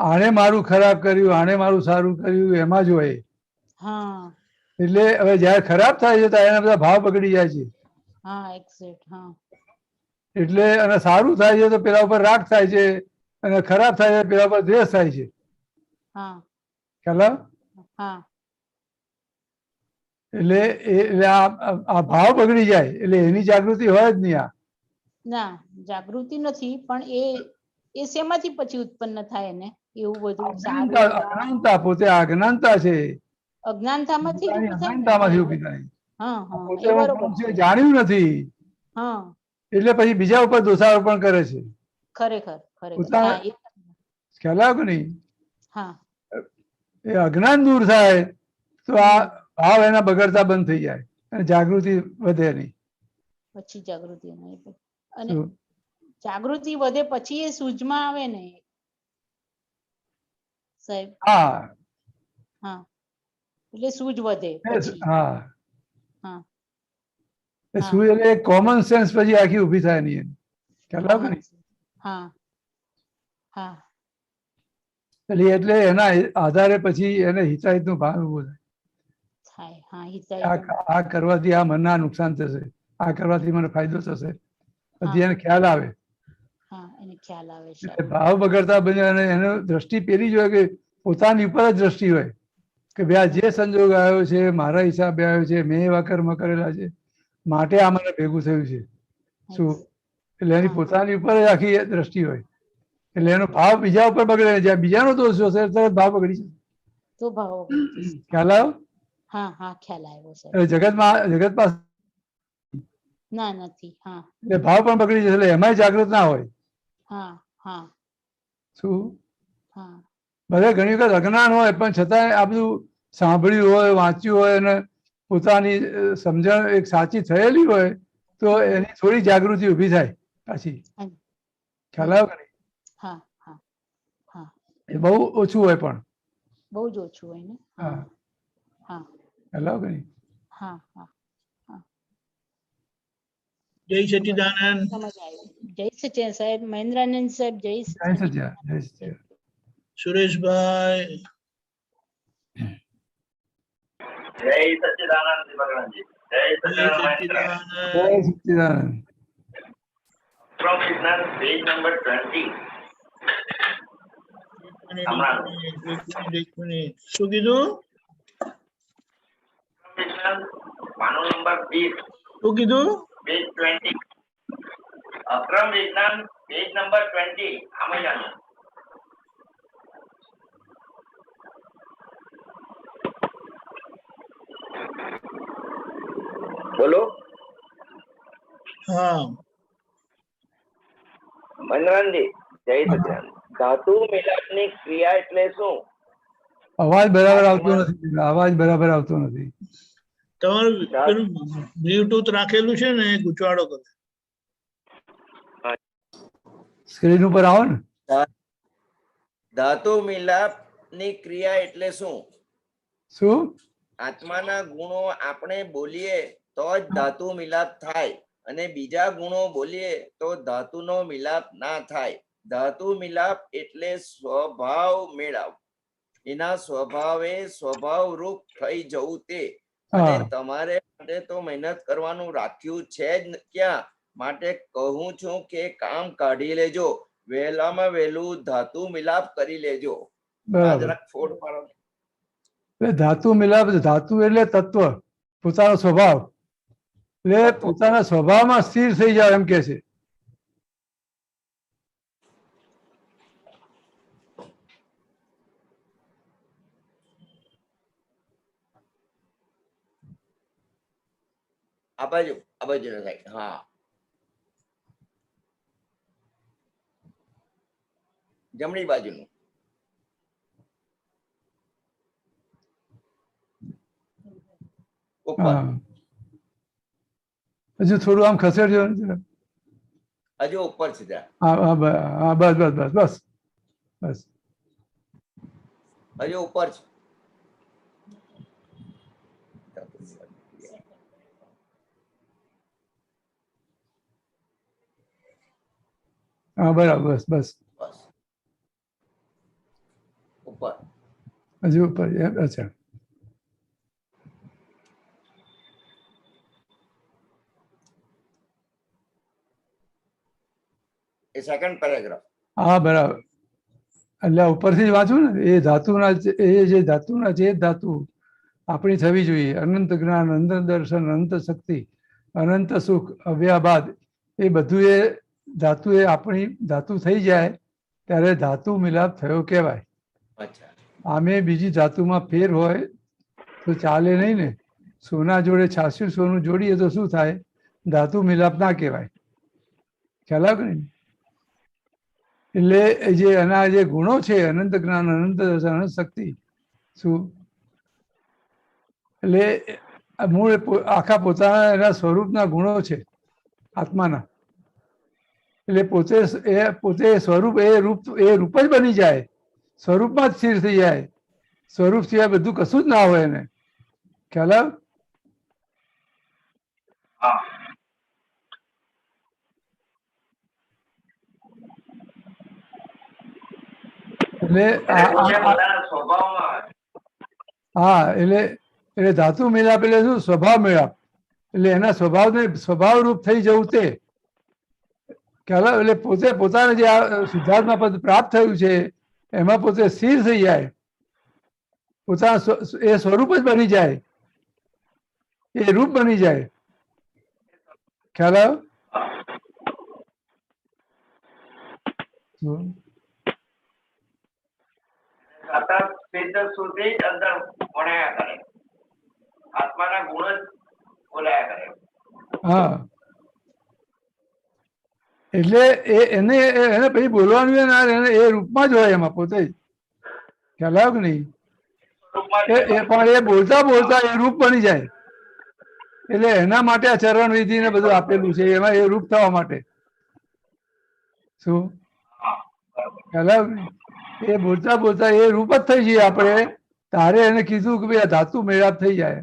આણે મારું ખરાબ કર્યું, આણે મારું સારું કર્યું, એમાં જ હોય. હા એટલે હવે જયારે ખરાબ થાય છે ત્યારે એના બધા ભાવ બગડી જાય છે. હા, એક્ઝેક્ટ. હા, એટલે અને સારું થાય છે તો પેલા ઉપર રાગ થાય છે, અને ખરાબ થાય છે પેલા ઉપર દ્વેષ થાય છે. હા, ખ્યાલ આવે? હા, એટલે આ ભાવ બગડી જાય એટલે એની જાગૃતિ હોય જ નહીં. આ ના જાગૃતિ નથી, પણ એ શેમાંથી પછી ઉત્પન્ન થાય ને એવું બધું સારું અજ્ઞાનતા, પોતે અજ્ઞાનતા છે. અજ્ઞાનતામાંથી જ ઊભી થાય ને? અજ્ઞાનતામાંથી ઊભી થાય. હા હા, પોતે એ હું બરોબર કોણ છે. છે જાણ્યું નથી હા, એટલે પછી બીજા ઉપર દોષારોપણ કરે છે. ખરેખર ખરેખર. પોતાના હા, ખ્યાલ આવે કે નહીં? હા, એ અજ્ઞાન દૂર થાય તો આ ભાવ એના બગડતા બંધ થઈ જાય અને જાગૃતિ વધે નહીં. પછી જાગૃતિ અને શું? જાગૃતિ વધે પછી એ સૂઝમાં આવે ને સાહેબ? હા, હા, એટલે સૂઝ વધે પછી. હા, હા, શું એટલે કોમન સેન્સ પછી આખી ઊભી થાય નહીં. ખ્યાલ આવે કે નહીં? હા, હા, એટલે એના આધારે પછી એને હિતાહિતનું ભાન ઉભું થાય. હા, થાય. હિતાહિત. આ કરવાથી આ મનના નુકસાન થશે, આ કરવાથી મને ફાયદો થશે, પછી હા, એને ખ્યાલ આવે. હા, એને ખ્યાલ આવે છે. એટલે ભાવ બગડતા બને અને એનો દ્રષ્ટિ પેલી જ હોય કે પોતાની ઉપર જ દ્રષ્ટિ હોય કે ભાઈ આ જે સંજોગ આવ્યો છે મારા હિસાબે આવ્યો છે, મેં એવા કર્મ કરેલા છે માટે આ મને ભેગું થયું છે. શું? એટલે એની પોતાની ઉપર જ આખી દ્રષ્ટિ હોય એટલે એનો ભાવ બીજા ઉપર બગડે, જ્યાં બીજાનો દોષ હશે તરત ભાવ બગડી જાય. તો ભાવ બગડી જશે. ખ્યાલ આવ્યો? હા હા, ખ્યાલ આવ્યો સર. જગત પાસે ના નથી. હા, એટલે ભાવ પણ બગડી જશે એટલે એમાંય જાગૃત ના હોય. હા, હા, શું? હા, ભલે ઘણી વખત અજ્ઞાન હોય પણ છતાંય આ બધું સાંભળ્યું હોય, વાંચ્યું હોય અને પોતાની સમજણ એક સાચી થયેલી હોય તો એની થોડી જાગૃતિ ઊભી થાય પાછી. ખ્યાલ આવે કે નહીં? હા, હા, હા, એ બહુ ઓછું હોય પણ બહુ જ ઓછું હોય ને. હા, હા, ખ્યાલ આવે કે નહીં? હા, હા, જય સચિદાનંદ. સમજ આવી. જય સચિદાનંદ સાહેબ, મહેન્દ્રાનંદ સાહેબ, જય જય સચિદાનંદ. સચ્ચિદાનંદ, જય સચ્ચિદાનંદ. સુરેશભાઈ. જય સચ્ચિદાનંદ ભગવાનજી. જય જય સચ્ચિદાનંદ. જય સચિદાનંદ. સચ્ચિદાનંદ. From Vietnam, page number 20. એક મિનિટ. શું કીધું? From Vietnam, પાનું નંબર 20, શું કીધું? page 20. From Vietnam, page number 20. આમાં જાણો. બોલો. હા, મનરાનજી, જય સચ્ચિદાનંદ. ધાતુ મિલાપની ક્રિયા એટલે શું? અવાજ બરાબર આવતો નથી. અવાજ બરાબર આવતો નથી. તમારું પેલું બ્લૂટૂથ રાખેલું છે ને એ ગૂંચવાડો કરે. સ્ક્રીન ઉપર આવો ને. ધાતુ મિલાપની ક્રિયા એટલે શું? શું? આત્માના ગુણો આપણે બોલીએ તો જ ધાતુ મિલાપ થાય અને બીજા ગુણો બોલીએ તો ધાતુનો મિલાપ ના થાય. ધાતુ મિલાપ એટલે સ્વભાવ મેળાવ, એના સ્વભાવે સ્વભાવ રૂપ થઈ જવું તે. અને તમારે માટે તો મહેનત કરવાનું રાખ્યું છે જ ક્યાં? માટે કહું છું કે કામ કાઢી લેજો, વહેલામાં વહેલું ધાતુ મિલાપ કરી લેજો. આ બરાબર. જરાક ફોડ પાડો. એટલે ધાતુ મિલાપ, ધાતુ એટલે તત્વ, પોતાનો સ્વભાવ, એટલે તત્વ. પોતાના સ્વભાવમાં સ્થિર થઈ જાવ એમ કે છે. આ બાજુ સાઈડ. હા, જમણી બાજુનું. ઉપર. હા, હજુ થોડું આમ ખસેડજો ને જરા. હજુ ઉપર છે ત્યાં. હા, બસ બસ બસ બસ બસ. હજુ ઉપર છે. હા, બરાબર, બસ બસ. બસ ઉપર. હજુ ઉપર. અચ્છા, એ સેકન્ડ પેરેગ્રાફ. હા, બરાબર. એટલે ઉપરથી જ વાંચું ને, એ ધાતુના એ જે ધાતુના જે ધાતુ આપણી થવી જોઈએ, અનંત જ્ઞાન, અનંત દર્શન, અનંત શક્તિ, અનંત સુખ, અવ્યાબાદ, એ બધું એ ધાતુ એ આપણી ધાતુ થઈ જાય ત્યારે ધાતુ મિલાપ થયો કહેવાય. અચ્છા. આમે બીજી ધાતુમાં ફેર હોય તો ચાલે નહીં ને. સોના જોડે 86 સોનું જોડીએ તો શું થાય? ધાતુ મિલાપ ના કહેવાય. ખ્યાલ આવે ને? એટલે જે એના જે ગુણો છે, અનંત જ્ઞાન, અનંત દર્શન, અનંત શક્તિ, શું એટલે મૂળ આખા પોતાના એના સ્વરૂપના ગુણો છે આત્માના. એટલે પોતે સ્વરૂપ એ રૂપ જ બની જાય, સ્વરૂપમાં જ સ્થિર થઈ જાય. સ્વરૂપ સિવાય બધું કશું જ ના હોય એને. ખ્યાલ આવે? એટલે હા, એટલે ધાતુ મિલાપ એટલે શું? સ્વભાવ મિલાપ. એટલે એના સ્વભાવને સ્વભાવ રૂપ થઈ જવું તે ખ્યાલ આવે? એટલે પોતે પોતાને જે આ સિદ્ધાર્થમાં પદ પ્રાપ્ત થયું છે એમાં પોતે સ્થિર થઈ જાય, પોતાના એ સ્વરૂપ જ બની જાય, એ રૂપ બની જાય. ખ્યાલ આવે? હા, એટલે એને પછી બોલવાનું એને એ રૂપમાં જ હોય એમાં પોતે જ. ખ્યાલ આવે કે નહીં? પણ એ બોલતા બોલતા એ રૂપ બની જાય. એટલે એના માટે આ ચરણ વિધિ ને બધું આપેલું છે, એમાં એ રૂપ થવા માટે. શું ખ્યાલ આવે ને? એ બોલતા બોલતા એ રૂપ જ થઈ જઈએ આપણે. તારે એને કીધું કે ભાઈ આ ધાતુ મેળાપ થઈ જાય.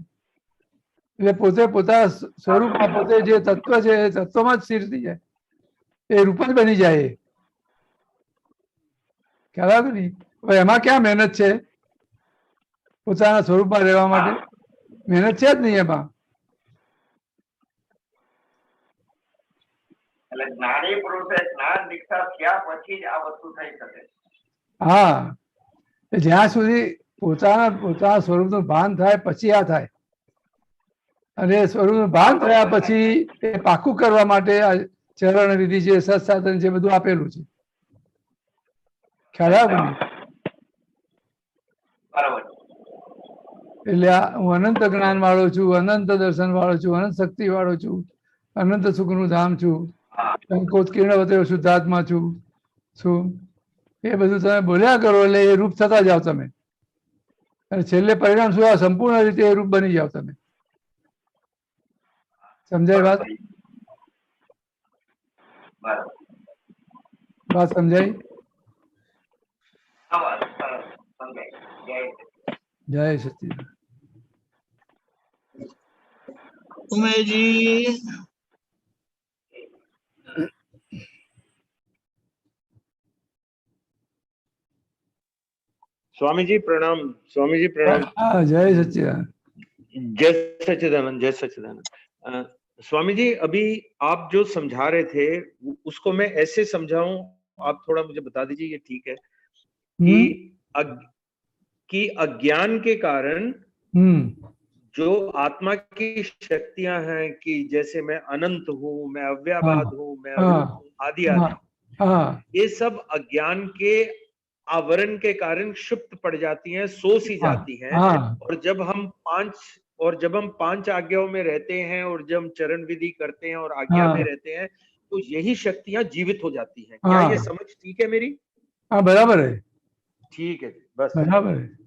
એટલે પોતે પોતાના સ્વરૂપમાં પોતે જે તત્વ છે એ તત્વમાં જ સ્થિર થઈ જાય, એ રૂપ જ બની જાય. ખ્યાલ આવે ને? હવે એમાં ક્યાં મહેનત છે? પોતાના સ્વરૂપમાં રહેવા માટે મહેનત છે જ નહીં એમાં. હા, જ્યાં સુધી પોતાના સ્વરૂપનું ભાન થાય પછી આ થાય. અને સ્વરૂપનું ભાન થયા પછી એ પાકું કરવા માટે આ ચરણ વિધિ છે, સત્સાધન છે, બધું આપેલું છે. ખ્યાલ આવે ને? એટલે હું અનંત જ્ઞાન વાળો છું, અનંત દર્શન વાળો છું, અનંત શક્તિ વાળો છું, અનંત સુખનું ધામ છું, સંકોચ કિરણવતે શુદ્ધાત્મા છું. શું એ બધું તમે બોલ્યા કરો એટલે એ રૂપ થતા જાઓ તમે. અને છેલ્લે પરિણામ શું? સંપૂર્ણ રીતે એ રૂપ બની જાઓ તમે. સમજાય વાત? વાત સમજાય? જય સચિદાનંદ. ઉમેશજી स्वामीजी प्रणाम. स्वामीजी प्रणाम. હા, જય સચિદાનંદ. जय सच्चिदानंद. जय सच्चिदानंद. स्वामी जी अभी आप जो समझा रहे थे उसको मैं ऐसे समझाऊं, आप थोड़ा मुझे बता दीजिए, ये ठीक है कि अज्ञान के कारण जो आत्मा की शक्तियां हैं कि जैसे मैं अनंत हूँ, मैं अव्याबाद हूँ, मैं अरूप हूँ, आदि आदि, ये सब अज्ञान के आवरण के कारण क्षुप्त पड़ जाती हैं, सो सी जाती हैं। और जब हम पांच आज्ञाओं में रहते हैं और जब हम चरण विधि करते हैं और आज्ञा में रहते हैं तो यही शक्तियां जीवित हो जाती हैं। क्या ये समझ ठीक है मेरी? हाँ बराबर है, ठीक है, बस बराबर है।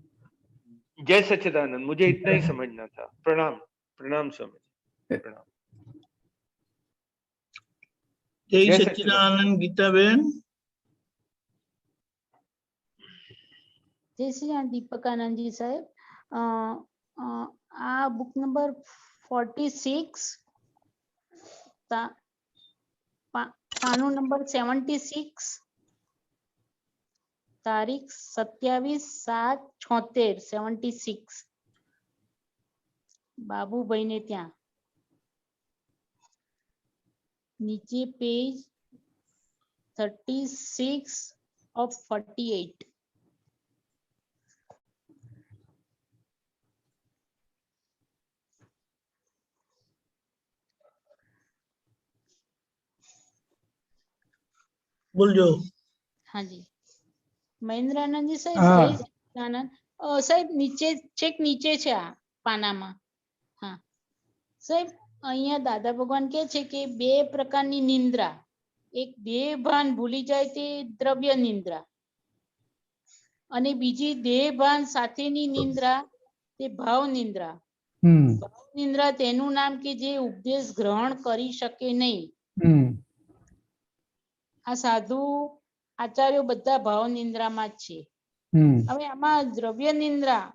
जय सच्चिदानंद, मुझे इतना ही समझना था। प्रणाम प्रणाम स्वामी, प्रणाम। जय सच्चिदानंद गीता बेन। जय श्री राम दीपकानंद जी साहेब, आ बुक नंबर 46, पाનું નંબર 76, તારીખ 27/7/76, 76 બાબુભાઈ ને ત્યાં નીચે પેજ 36 of 48. બોલજો। हाँ जी, મહેન્દ્રાનંદ જી સાહેબ, જય સચ્ચિદાનંદ સાહેબ, નીચે છેક નીચે છે આ પાનામાં। હા સાહેબ, અહીંયા દાદા ભગવાન કહે છે કે બે પ્રકારની નિંદ્રા, એક દેહ ભાન ભૂલી જાય તે દ્રવ્ય નિંદ્રા, અને બીજી દેહ ભાન સાથેની નિંદ્રા તે ભાવ નિંદ્રા। ભાવ નિંદ્રા તેનું નામ કે જે ઉપદેશ ગ્રહણ કરી શકે નહીં। આ સાધુ આચાર્યો બધા ભાવ નિંદ્રામાં જ છે। હવે આમાં દ્રવ્ય નિંદ્રા,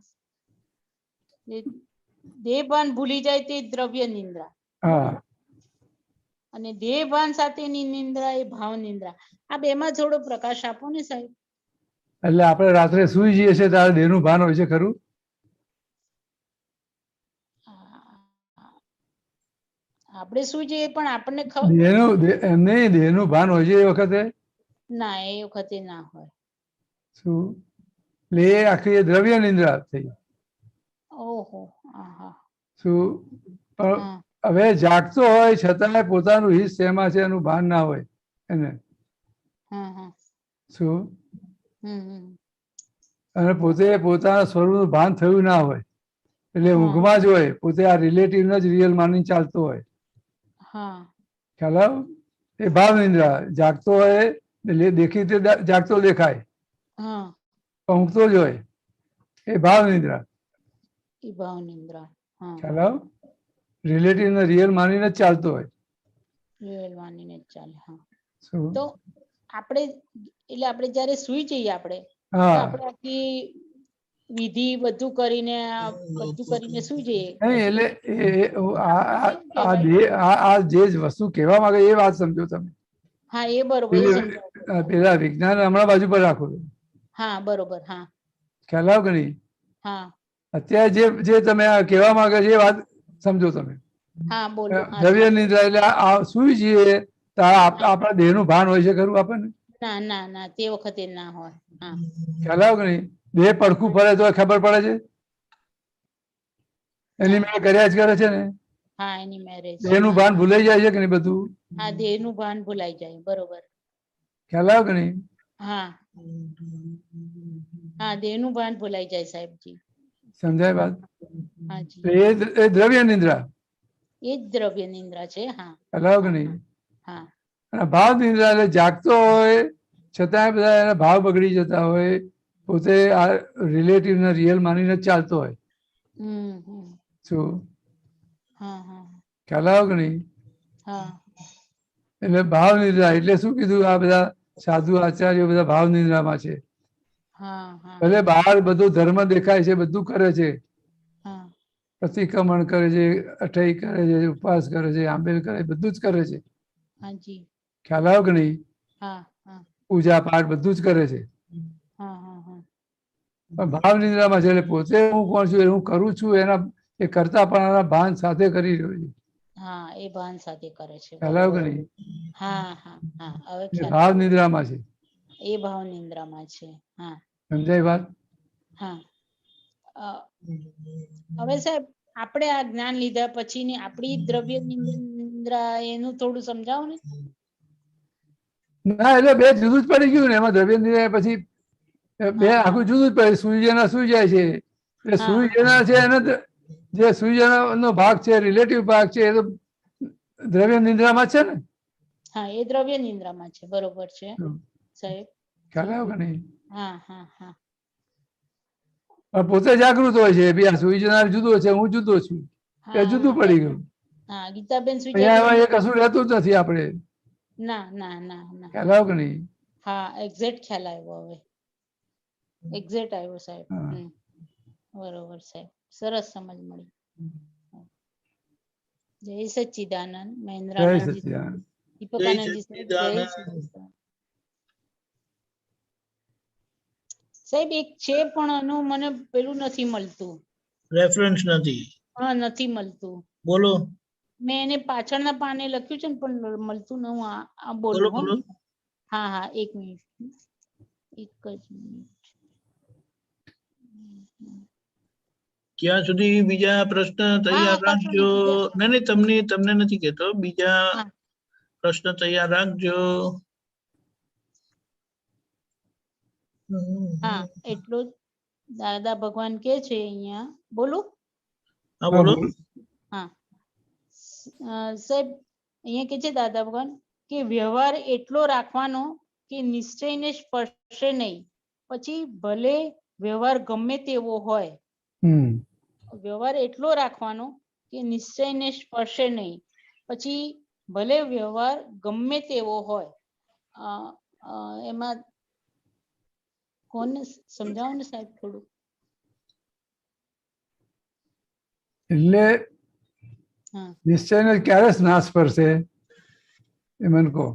દેહભાન ભૂલી જાય તે દ્રવ્ય નિંદ્રા, અને દેહભાન સાથેની નિંદ્રા એ ભાવ નિંદ્રા। આ બેમાં થોડો પ્રકાશ આપો ને સાહેબ। એટલે આપણે રાત્રે સુઈ જઈએ છીએ ત્યારે દેહનું ભાન હોય છે ખરું? આપણે સુઈ જઈએ પણ આપણને દેહનું ભાન હોય છે એ વખતે? ના, એ વખતે ના હોય। શું? એટલે એ આખી દ્રવ્ય નિંદ્રા થઈ। ઓહો, શું? હવે જાગતો હોય છતાંય પોતાનું હિત શેમાં છે એનું ભાન ના હોય એને। શું? અને પોતે પોતાના સ્વરૂપનું ભાન થયું ના હોય, એટલે ઊંઘમાં જ હોય, પોતે આ રિલેટિવ જ રિયલ માની ચાલતો હોય। ખ્યાલ આવ્યો? એ ભાવ નિંદ્રા। જાગતો હોય દેખીતે જાગતો દેખાય, ઊંઘતો જ હોય, એ ભાવ નિંદ્રા। ખ્યાલ આવ્યો? રિલેટિવ ને રિયલ માનીને જ ચાલતો હોય, રિયલ માનીને જ ચાલે। તો આપણે એટલે આપણે જ્યારે સુઈ જઈએ આપણે આખી વિધિ બધું કરીને સુઈ જઈએ। એટલે આ જે વસ્તુ કહેવા માંગે એ વાત સમજો તમે। હા, એ બરોબર, પેલા વિજ્ઞાન હમણાં બાજુ પર રાખો। હા બરોબર, હા, ખ્યાલ આવ્યો કે નહીં? હા, અત્યારે જે તમે કહેવા માંગે છે એ વાત સમજો તમે। હા બોલો। દ્રવ્ય નિંદ્રા એટલે આ સુઈ જઈએ તો આપણા દેહનું ભાન હોય છે ખરું આપણને? ના ના ના, તે વખતે ના હોય। ખ્યાલ આવ્યો કે નહીં? દેહ પડખું ફરે તો ખબર પડે છે, એની મેં કર્યા જ કરે છે ને। હા, એની મેરેજ દેહનું ભાન ભૂલાઈ જાય છે કે નહીં બધું? હા, દેહનું ભાન ભૂલાઈ જાય, બરોબર। ખ્યાલ આવ્યો કે નહીં? હા હા, દેહનું ભાન ભૂલાઈ જાય સાહેબજી। સમજાય વાત? હાજી, એ દ્રવ્ય નિંદ્રા, એ જ દ્રવ્ય નિંદ્રા છે। હા, ખ્યાલ આવ્યો કે નહીં? હા, અને ભાવ નિંદ્રા એટલે જાગતો હોય છતાંય બધા એના ભાવ બગડી જતા હોય, પોતે આ રિલેટિવ ને રિયલ માનીને જ ચાલતો હોય। શું? ખ્યાલ આવ્યો કે નહીં? એટલે ભાવ નિંદ્રા એટલે શું કીધું? આ બધા સાધુ આચાર્યો બધા ભાવ નિંદ્રામાં છે। ભલે બહાર બધું ધર્મ દેખાય છે, બધું કરે છે, પ્રતિક્રમણ કરે છે, અઠઈ કરે છે, ઉપવાસ કરે છે, આંબેલ કરે, બધું જ કરે છે। ખ્યાલ આવ્યો કે નહીં? પૂજા પાઠ બધું જ કરે છે, પણ ભાવ નિંદ્રામાં છે। એટલે પોતે હું કોણ છું, હું કરું છું, એના એ કરતા પણ ભાન સાથે કરી રહ્યો છે। હા એ ભાન સાથે કરે છે. ખ્યાલ આવ્યો કે નહીં? હા હા હા હવે એ ખ્યાલ ભાવ આવ્યો. નિદ્રામાં છે. એ ભાવ નિંદ્રામાં છે. હા સમજાય વાત? હા હવે સાહેબ આપણે આ જ્ઞાન લીધા પછીની આપણી દ્રવ્ય નિંદ્રા એનું થોડું સમજાવો ને. ના એટલે બે જુદું જ પડી ગયું ને એમાં દ્રવ્ય નિદ્રા પછી બે હા, આખું જુદું જ પડે. સૂર્યના સુઈ જાય છે એટલે હા, સૂર્યના છે એને જે સૂર્યનો ભાગ છે રિલેટિવ ભાગ છે એ તો દ્રવ્ય નિદ્રામાં છે ને. હા એ દ્રવ્ય નિંદ્રામાં છે. બરોબર છે સાહેબ. ખ્યાલ આવ્યો કે નહીં? હા હા હા પણ પોતે જાગૃત હોય છે બી આ સુઈ જનાર જુદો છે હું જુદો છું એ જુદું હા પડી ગયું. હા ગીતાબેન સુઈ જાય અહીંયા એટલે એ કશું રહેતું જ નથી આપણે. ના ના ના ના ખ્યાલ આવ્યો કે નહીં? હા એક્ઝેક્ટ ખ્યાલ આવ્યો હવે. એક્ઝેક્ટ આવ્યો સાહેબ. હા. બરોબર સાહેબ સરસ સમજ મળી. જય સચ્ચિદાનંદ. જય મહેન્દ્રાનંદજી, સચ્ચિદાનંદ. દીપકાનંદજી સાહેબ જય સચ્ચિદાનંદ. સાહેબ એક છે પણ એનું મને પેલું નથી મળતું. રેફરન્સ નથી. હા નથી મળતું. બોલો મેં એને પાછળના પાને લખ્યું છે ને પણ મળતું ન. હું આ બોલો બોલું. બોલો. હા હા એક મિનિટ. એક જ મિનિટ. ત્યાં સુધી બીજા પ્રશ્ન તૈયાર કશો રાખજો. નહીં, બીજા નહીં તમને નથી કહેતો. બીજા હા. પ્રશ્ન તૈયાર રાખજો. હા એટલું જ દાદા ભગવાન કે છે અહીંયા. બોલું? હા બોલો. હા સાહેબ અહીંયા કે છે દાદા ભગવાન કે વ્યવહાર એટલો રાખવાનો કે નિશ્ચયને સ્પર્શે નહીં. પછી ભલે વ્યવહાર ગમે તેવો હોય. વ્યવહાર એટલો રાખવાનો કે નિશ્ચયને સ્પર્શે નહીં. પછી ભલે વ્યવહાર ગમે તેવો હોય. એમાં કોને સમજાવો ને સાહેબ થોડું. એટલે હા નિશ્ચયને ક્યારે નાશ પડશે એ મને કહો.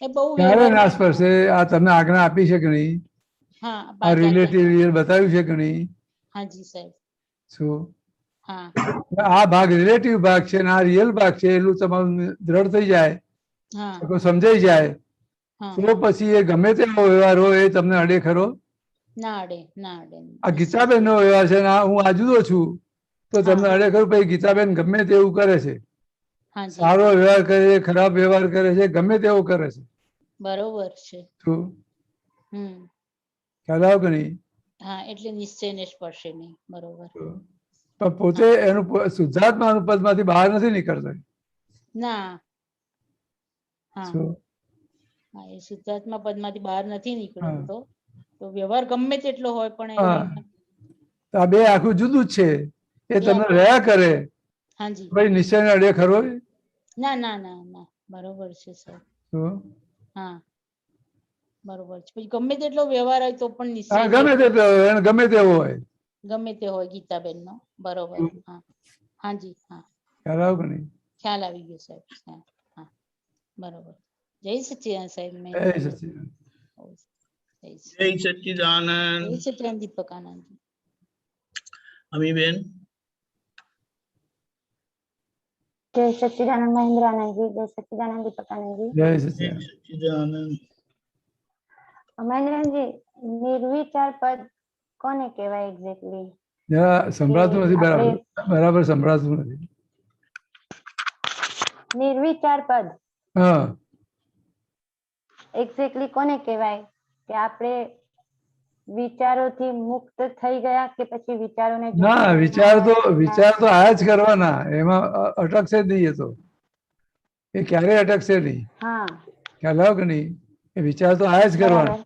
એ બહુ ક્યારે વ્યવહાર. નાશ પડશે? આ તમને આજ્ઞા આપી છે કે નહીં? હા આ રિલેટિવ રિયલ બતાવ્યું છે કે નહીં? હાજી સાહેબ. શું હા આ ભાગ રિલેટિવ ભાગ છે ને આ રિયલ ભાગ છે એટલું તમારું દ્રઢ થઈ જાય, હા સમજાઈ જાય હા તો પછી એ ગમે તેવો વ્યવહાર હોય એ તમને અડે ખરો? ના અડે ના અડે. આ ગીતાબેન નો વ્યવહાર છે ને હું આ જુદો છું તો તમને અડે ખરું? પછી ગીતાબેન ગમે તેવું કરે છે, સારો વ્યવહાર કરે છે, ખરાબ વ્યવહાર કરે છે, ગમે તેવો કરે છે. બરોબર છે. શું ખ્યાલ આવ્યો કે નહીં? હા એટલે નિશ્ચયને સ્પર્શે નહીં. બરોબર. પણ પોતે એનું શુદ્ધાત્મા અનુપદ માંથી બહાર નથી નીકળતો. ના હા હા એ શુદ્ધાત્મા પદ માંથી બહાર નથી નીકળતો. તો વ્યવહાર ગમે તેટલો હોય પણ આ બે આખું જુદું જ છે. એ તમને રહ્યા કરે હાજી ભાઈ નિશ્ચય અડે ખરો? ના ના ના ના બરોબર છે સર. હા બરોબર છે. પછી ગમે તેટલો વ્યવહાર હોય તો પણ નિશ્ચય ગમે તેવો હોય. ગમે તે હોય ગીતાબેન નો. બરોબર. હા હાજી હા ખ્યાલ આવ્યો કે નહીં? ખ્યાલ આવી ગયો સાહેબ. હા બરોબર. જય સચ્ચિદાનંદ સાહેબ. જય સચ્ચિદાનંદ. જય સચ્ચિદાનંદ. જય સચ્ચિદાનંદ દીપકાનંદ. અમીબેન. જય સચ્ચિદાનંદ મહેન્દ્રાનંદજી. જય સચ્ચિદાનંદ દીપકાનંદજી. જય સચ્ચિદાનંદ. મહેન્દ્રજી નિર્વિચાર પદ કોને કહેવાય એક્ઝેક્ટલી? જરા સંભળાતું નથી. બરાબર સંભળાતું નથી. નિર્વિચાર પદ હા એક્ઝેક્ટલી કોને કહેવાય? કે આપણે વિચારોથી મુક્ત થઈ ગયા કે પછી વિચારોને? ના વિચાર તો આયા જ કરવાના. એમાં અટકશે જ નહીં. એ તો એ ક્યારેય અટકશે નહીં. ખ્યાલ આવ્યો કે નહીં? એ વિચાર તો આયા જ કરવાના.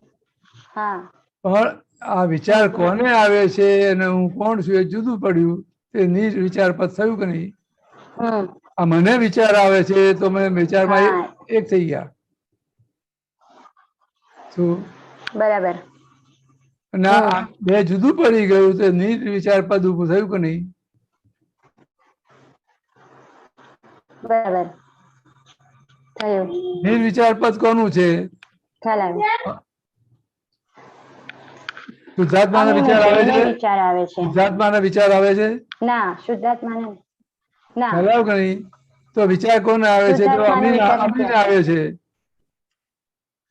પણ આ વિચાર કોને આવે છે અને હું કોણ છું એ જુદું પડ્યું. એ નિર્વિચાર પદ થયું કે નહીં? આ મને વિચાર આવે છે તો મેં વિચારમાં એક થઈ ગયા. શું બરાબર? ના બે જુદું પડી ગયું તો નિર્વિચાર પદ ઉભું થયું કે નહીં? બરાબર થયું. નિર્વિચાર પદ કોનું છે? શુદ્ધાત્માના વિચાર આવે છે? શુદ્ધાત્માના વિચાર આવે છે? ના શુદ્ધાત્માના ના ખ્યાલ કે નહીં? તો વિચાર કોને આવે છે? તો શુદ્ધાત્માનો વિચાર નથી અમીને આવે છે.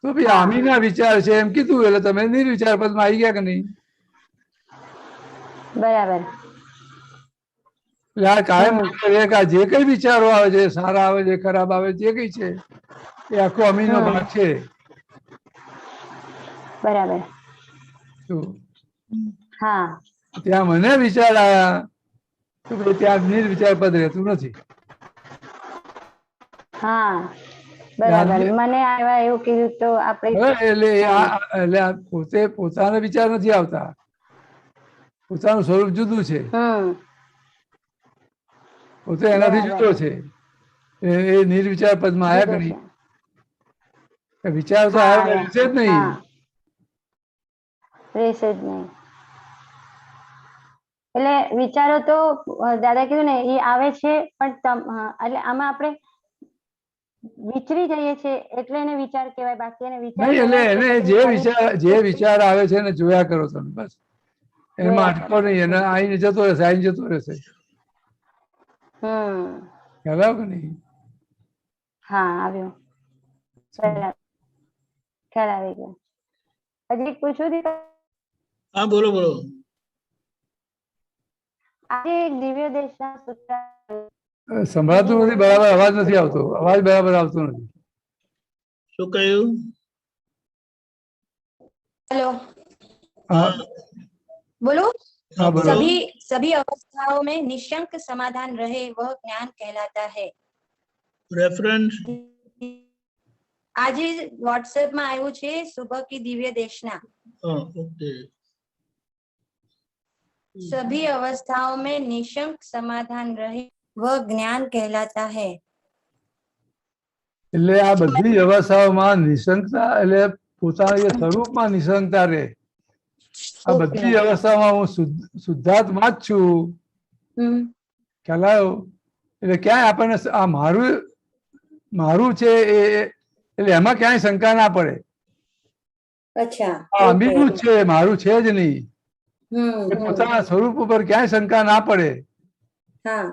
તો ભાઈ આમીના વિચાર છે એમ કીધું એટલે તમે નિર્વિચાર પદમાં આવી ગયા કે નહીં? બરાબર. એટલે આ કાયમ જે કઈ વિચારો આવે છે, સારા આવે છે, ખરાબ આવે જે કઈ છે એ આખો અમીનો ભાગ છે. બરાબર. હા ત્યાં મને વિચાર આયા તો ભાઈ ત્યાં નિર્વિચાર પદ રહેતું નથી. હા બરાબર. મને આવ્યા એવું કીધું તો આપણે એટલે પોતે પોતાના વિચાર નથી આવતા, પોતાનું સ્વરૂપ જુદું છે, પોતે એનાથી જુદો છે. એ નિર્વિચાર પદમાં આયા કરી વિચાર તો આવ્યા રહેશે જ નહીં. રહેશે જ નહીં. એટલે વિચારો તો દાદા કીધું ને એ આવે છે પણ એટલે આમાં આપણે વિચરી જઈએ છીએ એટલે એને વિચાર કહેવાય. બાકી એને વિચાર નહીં, એટલે એને જે વિચાર આવે છે એને જોયા કરો તમે, બસ એમાં અટકો નહીં. એને આઈને જતો રહેશે, આઈને જતો રહેશે. ખ્યાલ આવ્યો કે નહીં? હા આવ્યો. ખ્યાલ આવી ગયો. હજી પૂછવું દીકરા? હા બોલો બોલો. આજે એક દિવ્ય દેશના સૂત્ર સંભળાતું નથી બરાબર, અવાજ નથી આવતો, અવાજ બરાબર આવતો નથી. શું કહ્યું? हेलो हाँ बोलो। हाँ बोलो। सभी अवस्थाओं में निशंक समाधान रहे वह ज्ञान कहलाता है। रेफरेंस आज व्हाट्सएप में आयो छे सुबह की दिव्य देशना। ओके। सभी अवस्थाओं में निशंक समाधान रहे वह ज्ञान कहलाता है। એટલે આ બધી અવસ્થાઓમાં નિશંકતા એટલે પોતાના સ્વરૂપમાં નિશંકતા રહે. આ બધી અવસ્થામાં હું શુદ્ધાત્મા જ છું. ખ્યાલ આવ્યો? એટલે ક્યાંય આપણને આ મારું છે એટલે એમાં ક્યાંય શંકા ના પડે. અચ્છા, અમીનું જ છે, મારું છે જ નહીં. પોતાના સ્વરૂપ ઉપર ક્યાંય શંકા ના પડે. હા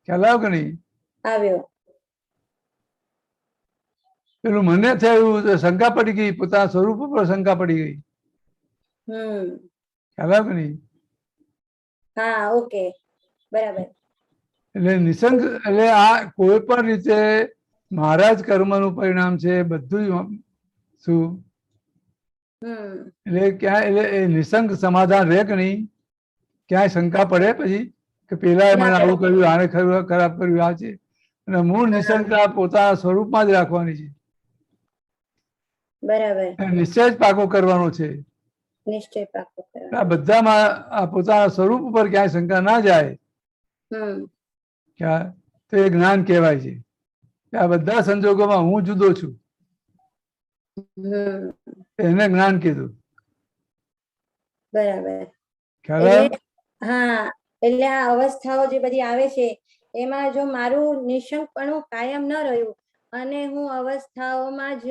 ખ્યાલ આવ્યો કે નહીં? આવ્યો. પેલું મને થયું શંકા પડી ગઈ, પોતાના સ્વરૂપ ઉપર શંકા પડી ગઈ. ખ્યાલ આવ્યો કે નહીં? હા ઓકે બરાબર. એટલે નિશંક એટલે આ કોઈ પણ રીતે મારા જ કર્મનું પરિણામ છે બધું. શું એટલે ક્યાંય એટલે એ નિશંક સમાધાન રહે કે નહીં? ક્યાંય શંકા પડે પછી કે પેલા મને આવું કર્યું, આને ખરાબ કર્યું, આ છે. અને મૂળ નિશંકતા પોતાના સ્વરૂપમાં જ રાખવાની છે. બરાબર. નિશ્ચય જ પાકો કરવાનો છે. નિશ્ચય પાકો કરવાનો. આ બધામાં આ પોતાના સ્વરૂપ ઉપર ક્યાંય શંકા ના જાય તો એ જ્ઞાન કહેવાય છે. આ બધા સંજોગોમાં હું જુદો છું, એને જ્ઞાન કીધું. બરાબર. ખ્યાલ? હા એટલે આ અવસ્થાઓ જે બધી આવે છે એમાં જો મારું નિશંકપણું કાયમ ન રહ્યું અને હું અવસ્થાઓમાં જ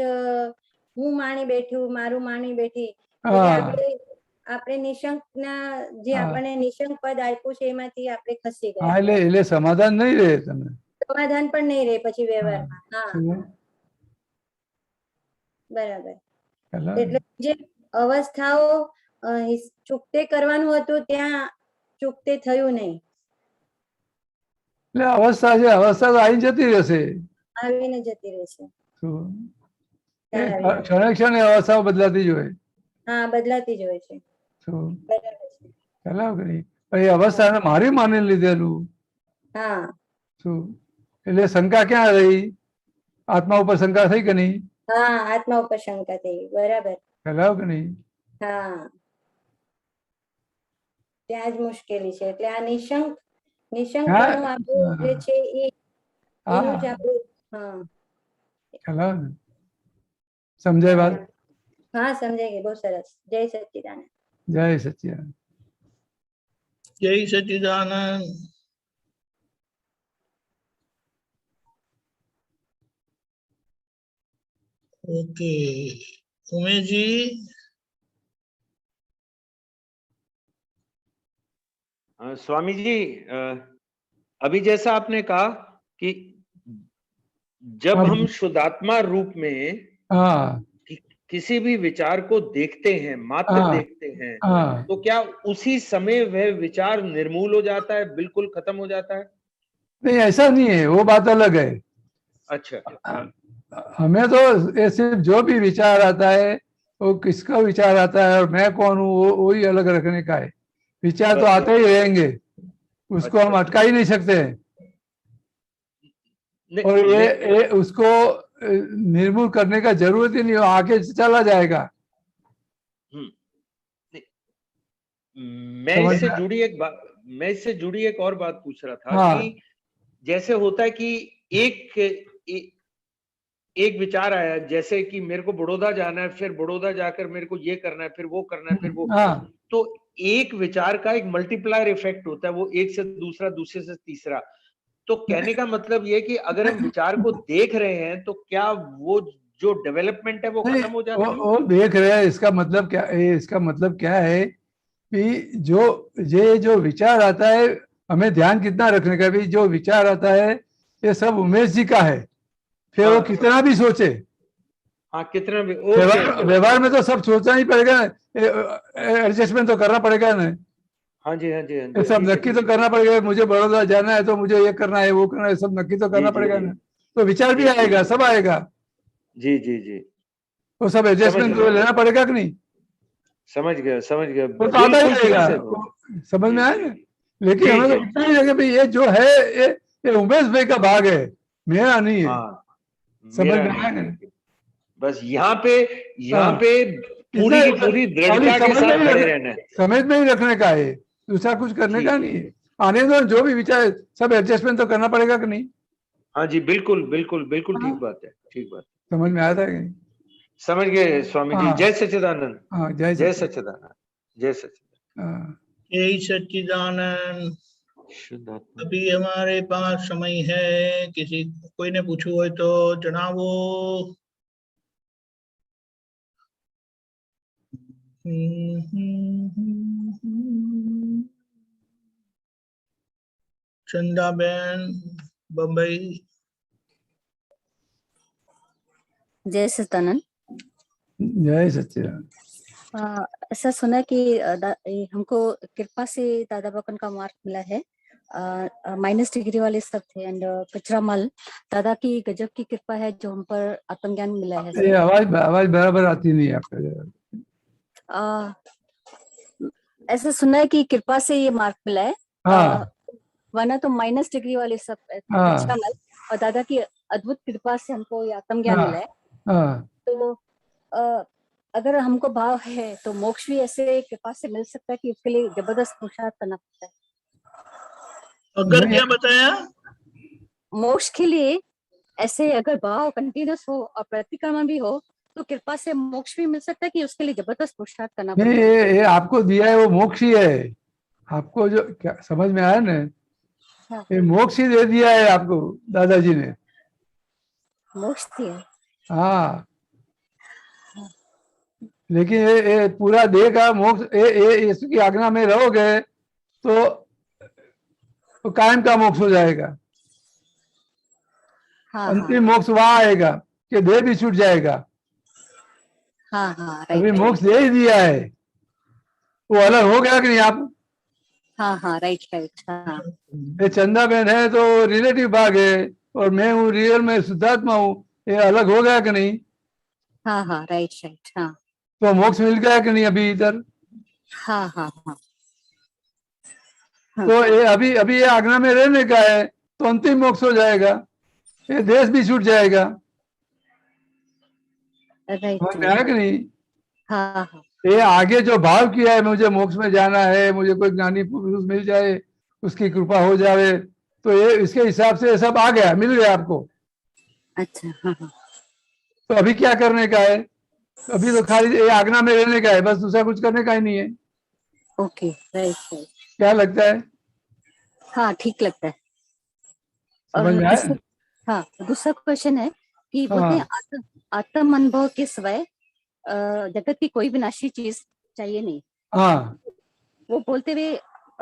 હું માણી બેઠું, મારું માણી બેઠી, આપણે નિશંક ના જે આપણને નિશંક પદ આપ્યું છે એમાંથી આપણે ખસી ગયા. એટલે સમાધાન નહીં રહે, તમને સમાધાન પણ નહીં રહે પછી વ્યવહારમાં. હા બરાબર. એટલે જે અવસ્થાઓ ચૂકતે કરવાનું હતું ત્યાં ચૂકતે થયું નહીં. એટલે અવસ્થા છે, અવસ્થા તો આવી જતી રહેશે, આવીને જતી રહેશે. ક્ષણે ક્ષણે અવસ્થાઓ બદલાતી જ હોય. હા બદલાતી જ હોય છે. એ અવસ્થા મારી માની લીધેલું. હા શું એટલે શંકા ક્યાં રહી? આત્મા ઉપર શંકા થઈ કે નહીં? હા આત્મા ઉપર શંકા થઈ. બરાબર. ખ્યાલ કે નહીં? હા ત્યાં જ મુશ્કેલી છે. એટલે આ નિશંક આપણું જે છે એ એનું જ આપણું. હા ખ્યાલ સમજાય વાત? હા સમજાય ગઈ. બહુ સરસ. જય સચ્ચિદાનંદ. જય સચ્ચિદાનંદ. જય સચ્ચિદાનંદ. ओके उमेश जी. स्वामी जी अभी जैसा आपने कहा कि जब हम शुद्धात्मा रूप में किसी भी विचार को देखते हैं, मात्र देखते हैं, तो क्या उसी समय वह विचार निर्मूल हो जाता है, बिल्कुल खत्म हो जाता है? नहीं, ऐसा नहीं है, वो बात अलग है। अच्छा, हमें तो ये सिर्फ जो भी विचार आता है वो किसका विचार आता है और मैं कौन हूँ वो ही अलग रखने का है। विचार तो आते ही रहेंगे, उसको हम अटका ही नहीं सकते। और ये उसको निर्मूल करने का जरूरत ही नहीं, आगे चला जाएगा। मैं इससे जुड़ी एक और बात पूछ रहा था कि जैसे होता है कि एक विचार आया, जैसे कि मेरे को बड़ौदा जाना है, फिर बड़ौदा जाकर मेरे को ये करना है, फिर वो करना है, फिर वो, तो एक विचार का एक मल्टीप्लायर इफेक्ट होता है, वो एक से दूसरा, दूसरे से तीसरा। तो कहने का मतलब ये कि अगर हम विचार को देख रहे हैं तो क्या वो जो डेवलपमेंट है वो खत्म हो जाती है? वो देख रहे हैं, इसका मतलब क्या है? इसका मतलब क्या है कि जो विचार आता है, हमें ध्यान कितना रखने का भी, जो विचार आता है ये सब उमेश जी का है, फिर वो कितना भी सोचे। कितना भी व्यवहार में तो सब सोचना ही पड़ेगा, एडजस्टमेंट तो करना पड़ेगा ना। हाँ जी। ये सब नक्की तो करना पड़ेगा, मुझे बड़ौदा जाना है तो मुझे ये करना है, वो करना है, सब नक्की तो करना पड़ेगा ना। तो विचार भी आएगा, सब आएगा। जी। वो सब एडजस्टमेंट तो लेना पड़ेगा कि नहीं? समझ गया। वो तो आता ही रहेगा, समझ में आया ना। लेकिन हमें तो इतना ही लगे भाई ये जो है ये उमेश भाई का भाग है, मेरा नहीं है। समझ में आया ना? बस यहाँ पे पूरी की पूरी दृढ़ता के साथ खड़े रहना है, समझ में ही रखने का है, दूसरा कुछ करने का नहीं है। आने दो, जो भी विचार सब एडजस्टमेंट तो करना पड़ेगा कि नहीं? हाँ जी, बिल्कुल ठीक बात है। समझ में आया था कि नहीं? समझ गए स्वामी जी। जय सच्चिदानंद। जय सच्चिदानंद। जय सच्चिदानंद। अभी हमारे पास समय है, कोई ने पूछू हो तो जनावो। चंदा बहन बम्बई। जय सच्चिदानंद। जय सच्चिदानंद। ऐसा सुना कि हमको कृपा से दादा बकन का मार्क मिला है। -डिग्री वाले सब थे एंड कचरा माल, दादा की गजब की कृपा है जो हम पर आत्मज्ञान मिला है। ये आवाज बराबर आती नहीं है आपका। ऐसा सुना है कि कृपा से ये मार्क मिला है। वरना तो -डिग्री वाले सब कचरा माल, और दादा की अद्भुत कृपा से हमको ये आत्मज्ञान मिला है। तो अगर हमको भाव है तो मोक्ष भी ऐसे कृपा से मिल सकता है कि उसके लिए जबरदस्त पुरुषार्थ करना पड़ता है। अगर क्या बताया? मोक्ष के लिए ऐसे अगर भाव कंटिन्यूस हो और प्रतिक्रमण भी हो तो कृपा से मोक्ष भी मिल सकता है कि उसके लिए जबरदस्त पुरुषार्थ करना पड़ता है। ये आपको दिया है वो मोक्ष ही है। आपको जो क्या समझ में आया ना, ये मोक्ष ही दे दिया है आपको, दादाजी ने मोक्ष दिया। हाँ, लेकिन ये पूरा देगा मोक्ष, इसकी आज्ञा में रहोगे तो कायम का मोक्ष हो जाएगा। अंतिम मोक्ष वहां आएगा कि देह भी छूट जाएगा। अभी मोक्ष दे ही दिया है, वो अलग हो गया कि नहीं आप? राइट। ये चंदा बहन है तो रिलेटिव भाग है, और मैं हूँ रियल में शुद्धात्मा हूँ, ये अलग हो गया कि नहीं? राइट। तो मोक्ष मिल गया कि नहीं अभी इधर? तो ये अभी ये आज्ञा में रहने का है तो अंतिम मोक्ष हो जाएगा, ये देश भी छूट जाएगा। आया कि नहीं? ये आगे जो भाव किया है, मुझे मोक्ष में जाना है, मुझे कोई ज्ञानी पुरुष मिल जाए, उसकी कृपा हो जाए, तो ये इसके हिसाब से सब आ गया, मिल गया आपको। अच्छा। तो अभी क्या करने का है? अभी तो खाली ये आज्ञा में रहने का है, बस दूसरा कुछ करने का ही नहीं है। Okay, right. क्या लगता है? ठीक लगता है। और दूसरा क्वेश्चन है कि बोलते हैं आत्म अनुभव के सिवाय जगत की कोई विनाशी चीज चाहिए नहीं। वो बोलते हुए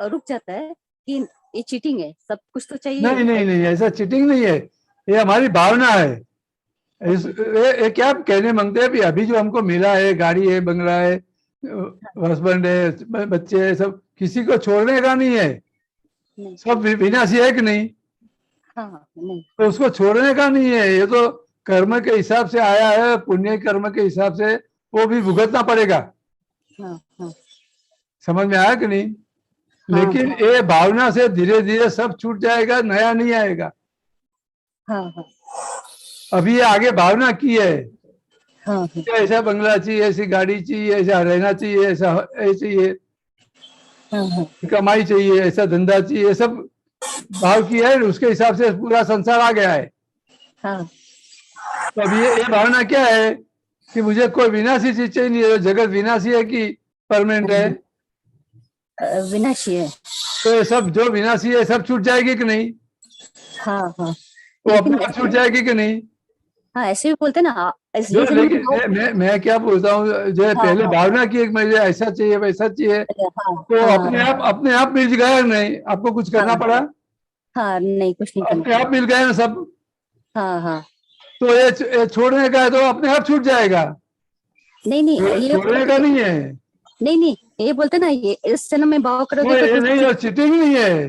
रुक जाता है कि ये चीटिंग है, सब कुछ तो चाहिए। नहीं नहीं नहीं, ऐसा चीटिंग नहीं है, ये हमारी भावना है। ये क्या कहने मांगते हैं, अभी जो हमको मिला है, गाड़ी है, बंगला है, हस्बैंड है, बच्चे है, सब किसी को छोड़ने का नहीं है, सब विनाशी है कि नहीं? हाँ, नहीं। तो उसको छोड़ने का नहीं है, ये तो कर्म के हिसाब से आया है, पुण्य कर्म के हिसाब से वो भी भुगतना पड़ेगा। हाँ, हाँ। समझ में आया कि नहीं? लेकिन ये भावना से धीरे धीरे सब छूट जाएगा, नया नहीं आएगा। हाँ, हाँ। अभी ये आगे भावना की है, हाँ, ऐसा बंगला चाहिए, ऐसी गाड़ी चाहिए, ऐसा रहना चाहिए, ऐसा चाहिए, कमाई चाहिए, ऐसा धंधा चाहिए, ये सब भाव की है, उसके हिसाब से पूरा संसार आ गया है। हाँ। तो अभी ये भावना क्या है कि मुझे कोई विनाशी चीज चाहिए नहीं है। जगत विनाशी है कि परमानेंट है? विनाशी है। तो ये सब जो विनाशी है सब छूट जाएगी कि नहीं? हाँ, हाँ। वो अपने आप छूट जाएगी कि नहीं? हाँ, ऐसे भी बोलते ना। लेकिन मैं क्या बोलता हूँ, जो पहले भावना की मुझे ऐसा चाहिए वैसा चाहिए, तो अपने आप मिल गया नहीं? आपको कुछ करना पड़ा? हाँ, नहीं, कुछ नहीं, अपने आप मिल गए ना सब। हाँ, हाँ। तो ये छोड़ने का है तो अपने आप छूट जाएगा। नहीं नहीं, ये छोड़ने का नहीं है। नहीं नहीं, ये बोलते ना, ये इस जन्म में भाव करोगे तो नहीं, चीटिंग नहीं है,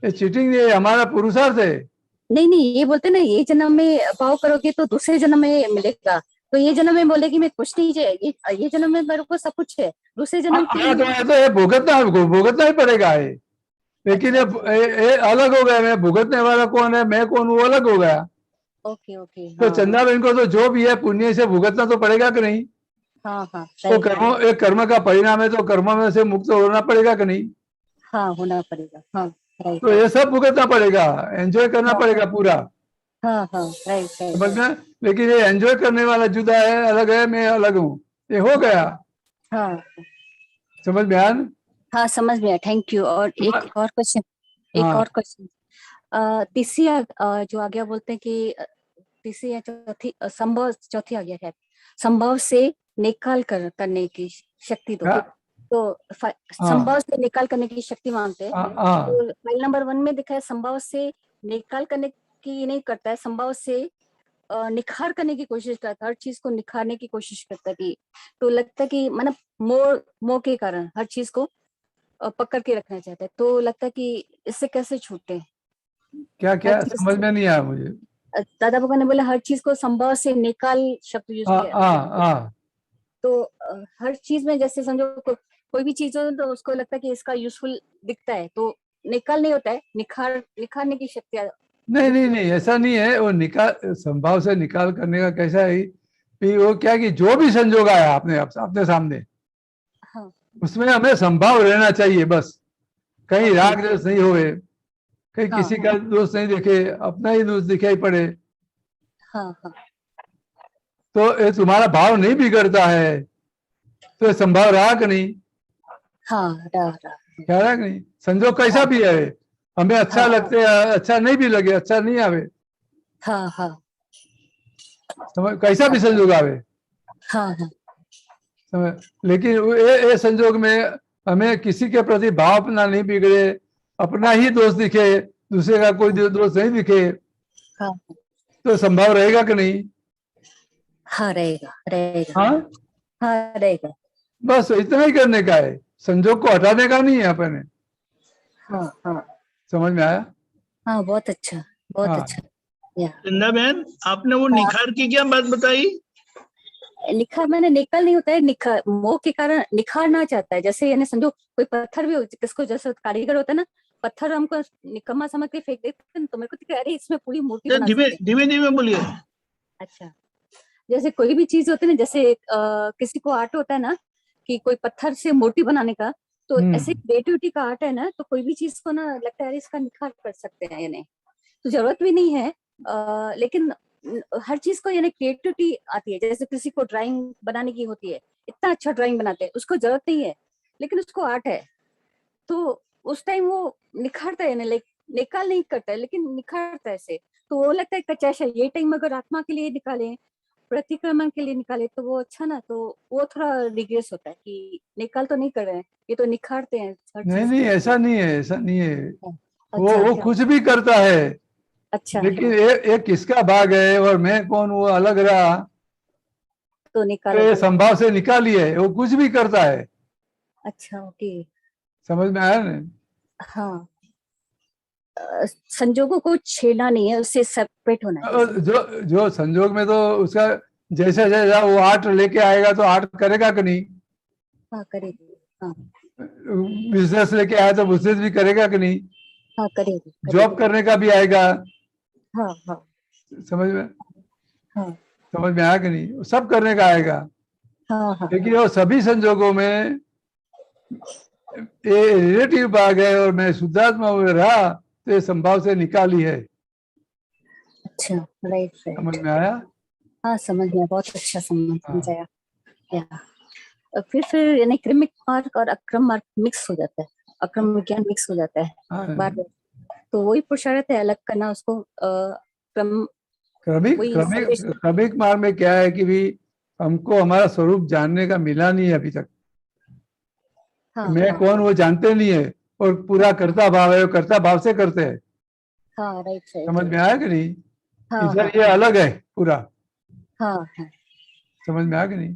ये चीटिंग नहीं है, हमारा पुरुषार्थ है। नहीं नहीं, ये बोलते ना, ये जन्म में भाव करोगे तो दूसरे जन्म में मिलेगा। तो ये जन्म में बोले कि मैं कुछ नहीं चाहिए, ये जन्म में मेरे को सब कुछ है, दूसरे जन्म तो भुगतना ही पड़ेगा है। लेकिन ये अलग हो गया, मैं भुगतने वाला कौन है, मैं कौन, वो अलग हो गया। Okay okay. तो चंदा बहन को तो जो भी है पुण्य से भुगतना तो पड़ेगा कि नहीं? हाँ हाँ। तो एक कर्म का परिणाम है, तो कर्म में से मुक्त होना पड़ेगा कि नहीं? हाँ, होना पड़ेगा। हाँ, तो ये सब भुगतना पड़ेगा, एंजॉय करना पड़ेगा पूरा। हाँ हाँ, राइट राइट। समझना? लेकिन ये एंजॉय करने वाला जुदा है, अलग है, मैं अलग हूँ, ये हो गया। हाँ, समझ में आया? हाँ, समझ में आया, थैंक यू। और एक और क्वेश्चन, तीसरी जो आ गया, बोलते हैं कि तीसरी या चौथी, संभव चौथी आ गया है, संभव से निकाल करने की शक्ति दो। तो संभव से निकाल करने की शक्ति मांगते हैं। तो फाइल नंबर 1 में दिखा है संभव से निकाल करने की नहीं करता है, संभव से निखार करने की कोशिश करता है, हर चीज को निखारने की कोशिश करता है कि, तो लगता है कि मतलब मोह के कारण हर चीज को पकड़ के रखना चाहता है। तो लगता है कि इससे कैसे छूटे? क्या समझ में नहीं आया मुझे। दादा भगवान ने बोला हर चीज को संभव से निकाल शब्द यूज किया। तो हर चीज में जैसे समझो कोई भी चीज हो तो उसको लगता है कि इसका यूजफुल दिखता है, तो निकाल नहीं होता है, निखारने की शक्ति। नहीं नहीं नहीं, ऐसा नहीं है। वो निकाल, संभव से निकाल करने का कैसा है कि वो क्या कि जो भी संजोग आया अपने सामने, हाँ, उसमें हमें संभव रहना चाहिए बस। कहीं राग दोष नहीं होए, कहीं किसी का दोष नहीं देखे, अपना ही दोष दिखाई पड़े। हाँ, हाँ। तो ये तुम्हारा भाव नहीं बिगड़ता है, तो ये संभव रहा कि नहीं? हाँ, क्या रहा कि नहीं? संजोग कैसा भी है, हमें अच्छा लगते, अच्छा नहीं भी लगे, अच्छा नहीं आवे। हाँ हाँ, कैसा भी संजोग आवे। हाँ हाँ, लेकिन ये संजोग में हमें किसी के प्रति भाव अपना नहीं बिगड़े, अपना ही दोष दिखे, दूसरे का कोई दोष नहीं दिखे, हाँ, तो संभव रहेगा कि नहीं? हाँ, रहेगा। हाँ हाँ, रहेगा। बस इतना ही करने का है, संजोग को हटाने का नहीं है अपने। हाँ हाँ, समझ में आया? हाँ, बहुत अच्छा, बहुत अच्छा। चंदा बहन, आपने वो निखार की क्या बात बताई? निखार मैंने निकल नहीं होता है, निखार मोह के कारण निखारना चाहता है। जैसे यानी समझो कोई पत्थर भी किसको, जैसे कारीगर होता है ना, पत्थर हमको निकम्मा समझ के फेंक देते हैं, तो मेरे को अरे इसमें पूरी मूर्ति बना सकते हैं। धीमे बोलिए। अच्छा, जैसे कोई भी चीज होती है ना, जैसे किसी को आर्ट होता है ना कि कोई पत्थर से मूर्ति बनाने का, तो ऐसे क्रिएटिविटी का आर्ट है ना, तो कोई भी चीज को ना लगता है इसका निखार कर सकते हैं, यानी तो जरूरत भी नहीं है, लेकिन हर चीज को यानी क्रिएटिविटी आती है। जैसे किसी को ड्राइंग बनाने की होती है, इतना अच्छा ड्राइंग बनाते हैं, उसको जरूरत नहीं है लेकिन उसको आर्ट है, तो उस टाइम वो निखारता है, लाइक निकाल नहीं करता है लेकिन निखारता है ऐसे। तो वो लगता है कच्चा, ये टाइम अगर आत्मा के लिए निकाले, प्रतिक्रमण के लिए निकाले, तो वो अच्छा ना, तो वो थोड़ा रिग्रेस होता है कि निकाल तो नहीं कर रहे हैं, ये तो निखारते हैं। नहीं, ऐसा नहीं है, ऐसा नहीं है। वो कुछ भी करता है। अच्छा, लेकिन एक किसका भाग है और मैं कौन, वो अलग रहा तो निकाल ये संभाव से निकाली है, वो कुछ भी करता है। अच्छा, ओके, समझ में आया ना? हाँ, संजोगों को छेड़ना नहीं है, उससे सेपरेट होना है। जो संजोग में तो उसका जैसे जैसा वो आर्ट लेके आएगा तो आर्ट करेगा कि नहीं? हाँ, करेगी, हाँ, बिजनेस लेके आया तो बिजनेस भी करेगा कि नहीं? हाँ, करेगी, जॉब करने का भी आएगा। हाँ, हाँ, समझ में, हाँ, समझ में आया कि नहीं? सब करने का आएगा। हाँ, हाँ, लेकिन वो सभी संजोगों में ये रिलेटिव भाग है और मैं शुद्धात्मा में रहा तो ये संभाव से निकाली है। अच्छा, राइट, समझ राइट, में आया? हाँ, समझ गया, बहुत अच्छा समझाया। फिर यानी क्रमिक मार्ग और अक्रम मार्ग मिक्स हो जाता है, अक्रम विज्ञान मिक्स हो जाता है बार बार, तो वही पुरुषार्थ है, अलग करना उसको। क्रमिक मार्ग में क्या है कि भी हमको हमारा स्वरूप जानने का मिला नहीं है अभी तक। हाँ, मैं हाँ, कौन वो जानते नहीं है, और पूरा कर्ता भाव है, कर्ता भाव से करते हैं। हाँ, राइट, राइट, समझ में आया कि नहीं? हाँ, इधर हाँ, ये अलग है पूरा। हाँ, हाँ, समझ में आया कि नहीं?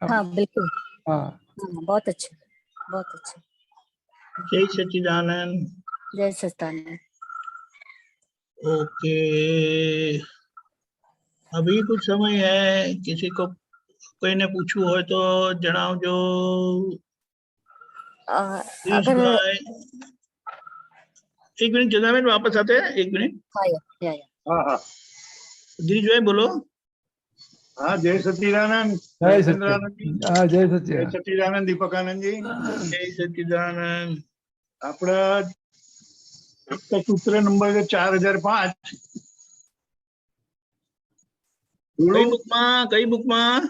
हाँ, बिल्कुल, हाँ, हाँ, बहुत अच्छा, बहुत अच्छा। जय सच्चिदानंद। जय सच्चिदानंद। ओके, अभी कुछ समय है, किसी को कोई ने पूछू हो तो जણાવજો। अगर एक मिनट जनाबेन, वापस आते हैं, एक मिनट। हाँ हाँ, दिलीश भाई बोलो। हाँ, जय सच्चिदानंद। जय सच्चिदानंद जी। हाँ, जय जय सच्चिदानंद। सच्चिदानंद दीपकानंद जी। जय सच्चिदानंद। આપણા સૂત્ર નંબર 4005. કઈ બુકમાં?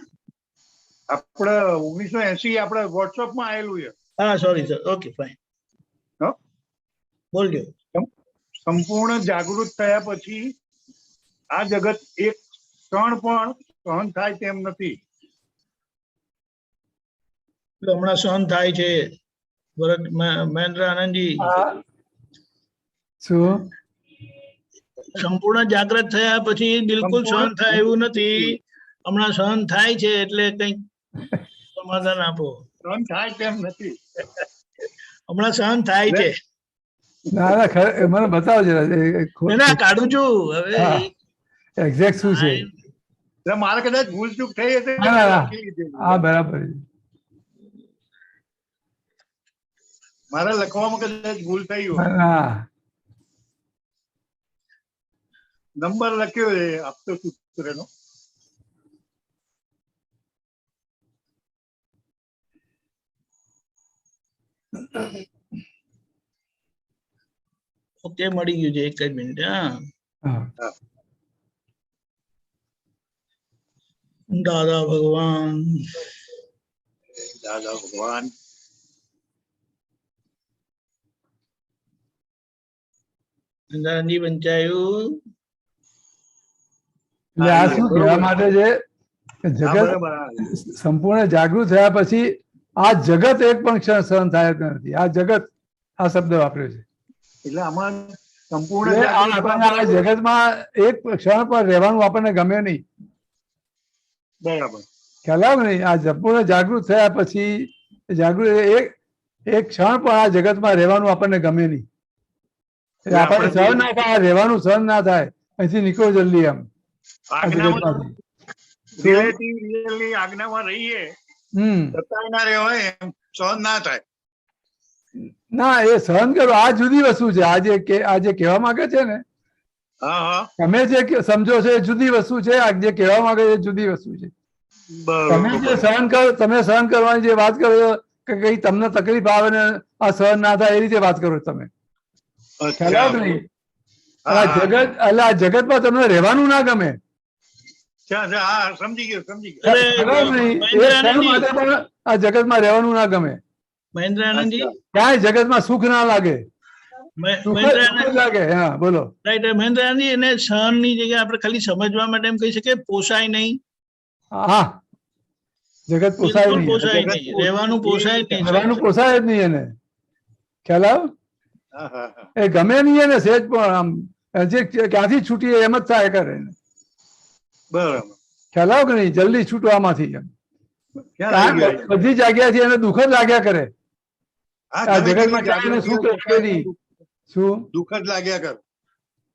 આપણે 1980 આપણે WhatsApp માં આયેલું છે. હા, સોરી સર, ઓકે ફાઇન. હા, બોલજો. સંપૂર્ણ જાગૃત થયા પછી આ જગત એક ક્ષણ પણ સહન થાય તેમ નથી. હમણાં સહન થાય છે મહેન્દ્ર આનંદજી. શું? સંપૂર્ણ જાગૃત થયા પછી બિલકુલ સહન થાય એવું નથી. હમણાં સહન થાય છે, એટલે કંઈક સમાધાન આપો. સહન થાય તેમ નથી. હમણાં સહન થાય છે. ના ના, મને બતાવો જરા. ના, કાઢું છું હવે. એક્ઝેક્ટ શું છે? મારે કદાચ ભૂલ ચૂક થઈ હશે. હા, બરાબર. મારે લખવામાં કદાચ ભૂલ થઈ હોય. નંબર લખ્યો છે આપતો સૂત્રનો. ઓકે, મળી ગયું છે, એક જ મિનિટ. હા, દાદા ભગવાન. દાદા ભગવાન. અંધારાની વંચાયું. એટલે આ શું કહેવા માટે છે? જગત સંપૂર્ણ જાગૃત થયા પછી આ જગત એક પણ ક્ષણ સહન થાય નથી. આ જગત, આ શબ્દ વાપર્યો છે. એટલે આમાં સંપૂર્ણ જગતમાં એક ક્ષણ પણ રહેવાનું આપણને ગમે નહીં. બરાબર, ખ્યાલ આવે નહીં? આ સંપૂર્ણ જાગૃત થયા પછી જાગૃત એક ક્ષણ પણ આ જગતમાં રહેવાનું આપણને ગમે નહીં. આપણે સહન ના થાય, રહેવાનું સહન ના થાય, અહીંથી નીકળો જલ્દી એમ. આજ્ઞામાં રહીએ છતાંય ના રહેવાય, એમ સહન ના થાય. ના, એ સહન કરો આ જુદી વસ્તુ છે. આ જે કહેવા માંગે છે ને, તમે જે સમજો છો એ જુદી વસ્તુ છે. આ જે કહેવા માંગે છે એ જુદી વસ્તુ છે. તમે જે સહન કરો, તમે સહન કરવાની જે વાત કરો કે કઈ તમને તકલીફ આવે ને આ સહન ના થાય, એ રીતે વાત કરો તમે. ખ્યાલ આવે નહીં? આ જગતમાં તમને રહેવાનું ના ગમે. સમજી ગયો. આ જગતમાં રહેવાનું ના ગમે. મહેન્દ્ર આનંદજી, ક્યાંય જગતમાં સુખ ના લાગે. લાગે. હા, બોલો. રાઈટ, મહેન્દ્ર આનંદજી, એને સહન ની જગ્યાએ આપણે ખાલી સમજવા માટે એમ કહી શકીએ પોસાય નહીં. હા, જગત પોસાય નહીં. રહેવાનું પોસાય નહીં. રહેવાનું પોસાય જ નહીં એને. ખ્યાલ આવે? એ ગમે નહીં એને સહેજ પણ આમ જે ક્યાંથી છૂટીએ એમ જ થાય કરે. બરાબર. ખ્યાલ આવ્યો કે નહીં? જલ્દી છૂટો આમાંથી એમ. બધી જગ્યાથી એને દુઃખ જ લાગ્યા કરે. આ જગતમાં ક્યાંય એને સુખ રહે નહીં. શું દુઃખ જ લાગ્યા કરે.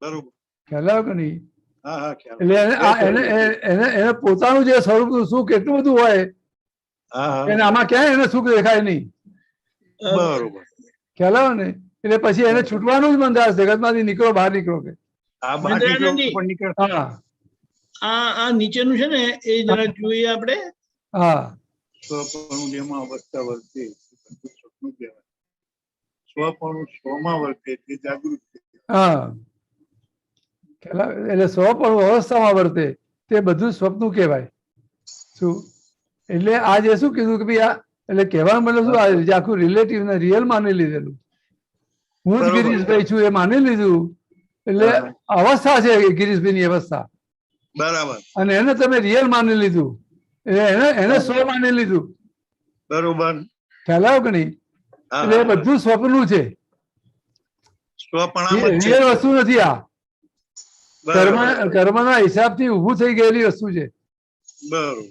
બરોબર. ખ્યાલ આવ્યો કે નહીં? એટલે એને પોતાનું જે સ્વરૂપ સુખ એટલું બધું હોય એને આમાં ક્યાંય એને સુખ દેખાય નહીં. બરોબર. ખ્યાલ આવ્યો ને? એટલે પછી એને છૂટવાનું જ મન થાય, જગત માંથી નીકળો, બહાર નીકળો કે. આ નીચેનું છે ને એ જરા જોઈએ આપણે. હા, સ્વપણું જેમાં અવસ્થા વર્તે સ્વપ્ન કહેવાય. સ્વપણું સ્વમાં વર્તે તે જાગૃત. હા, એટલે સ્વપણું અવસ્થામાં વર્તે તે બધું સ્વપ્ન કહેવાય. શું એટલે આજે શું કીધું કે ભાઈ આ એટલે કહેવાનું મતલબ શું, આખું રિલેટિવ ને રિયલ માની લીધેલું. હું જ ગિરીશભાઈ છું એ માની લીધું એટલે અવસ્થા છે ગિરીશભાઈ ની અવસ્થા. બરાબર. અને એને તમે રિયલ માની લીધું એટલે એને સ્વ માની લીધું. બરોબર. ખ્યાલ આવ્યો કે નહીં? એટલે એ બધું સ્વપ્નું છે, રિયલ વસ્તુ નથી. આ કર્મના હિસાબથી ઉભું થઈ ગયેલી વસ્તુ છે. બરોબર.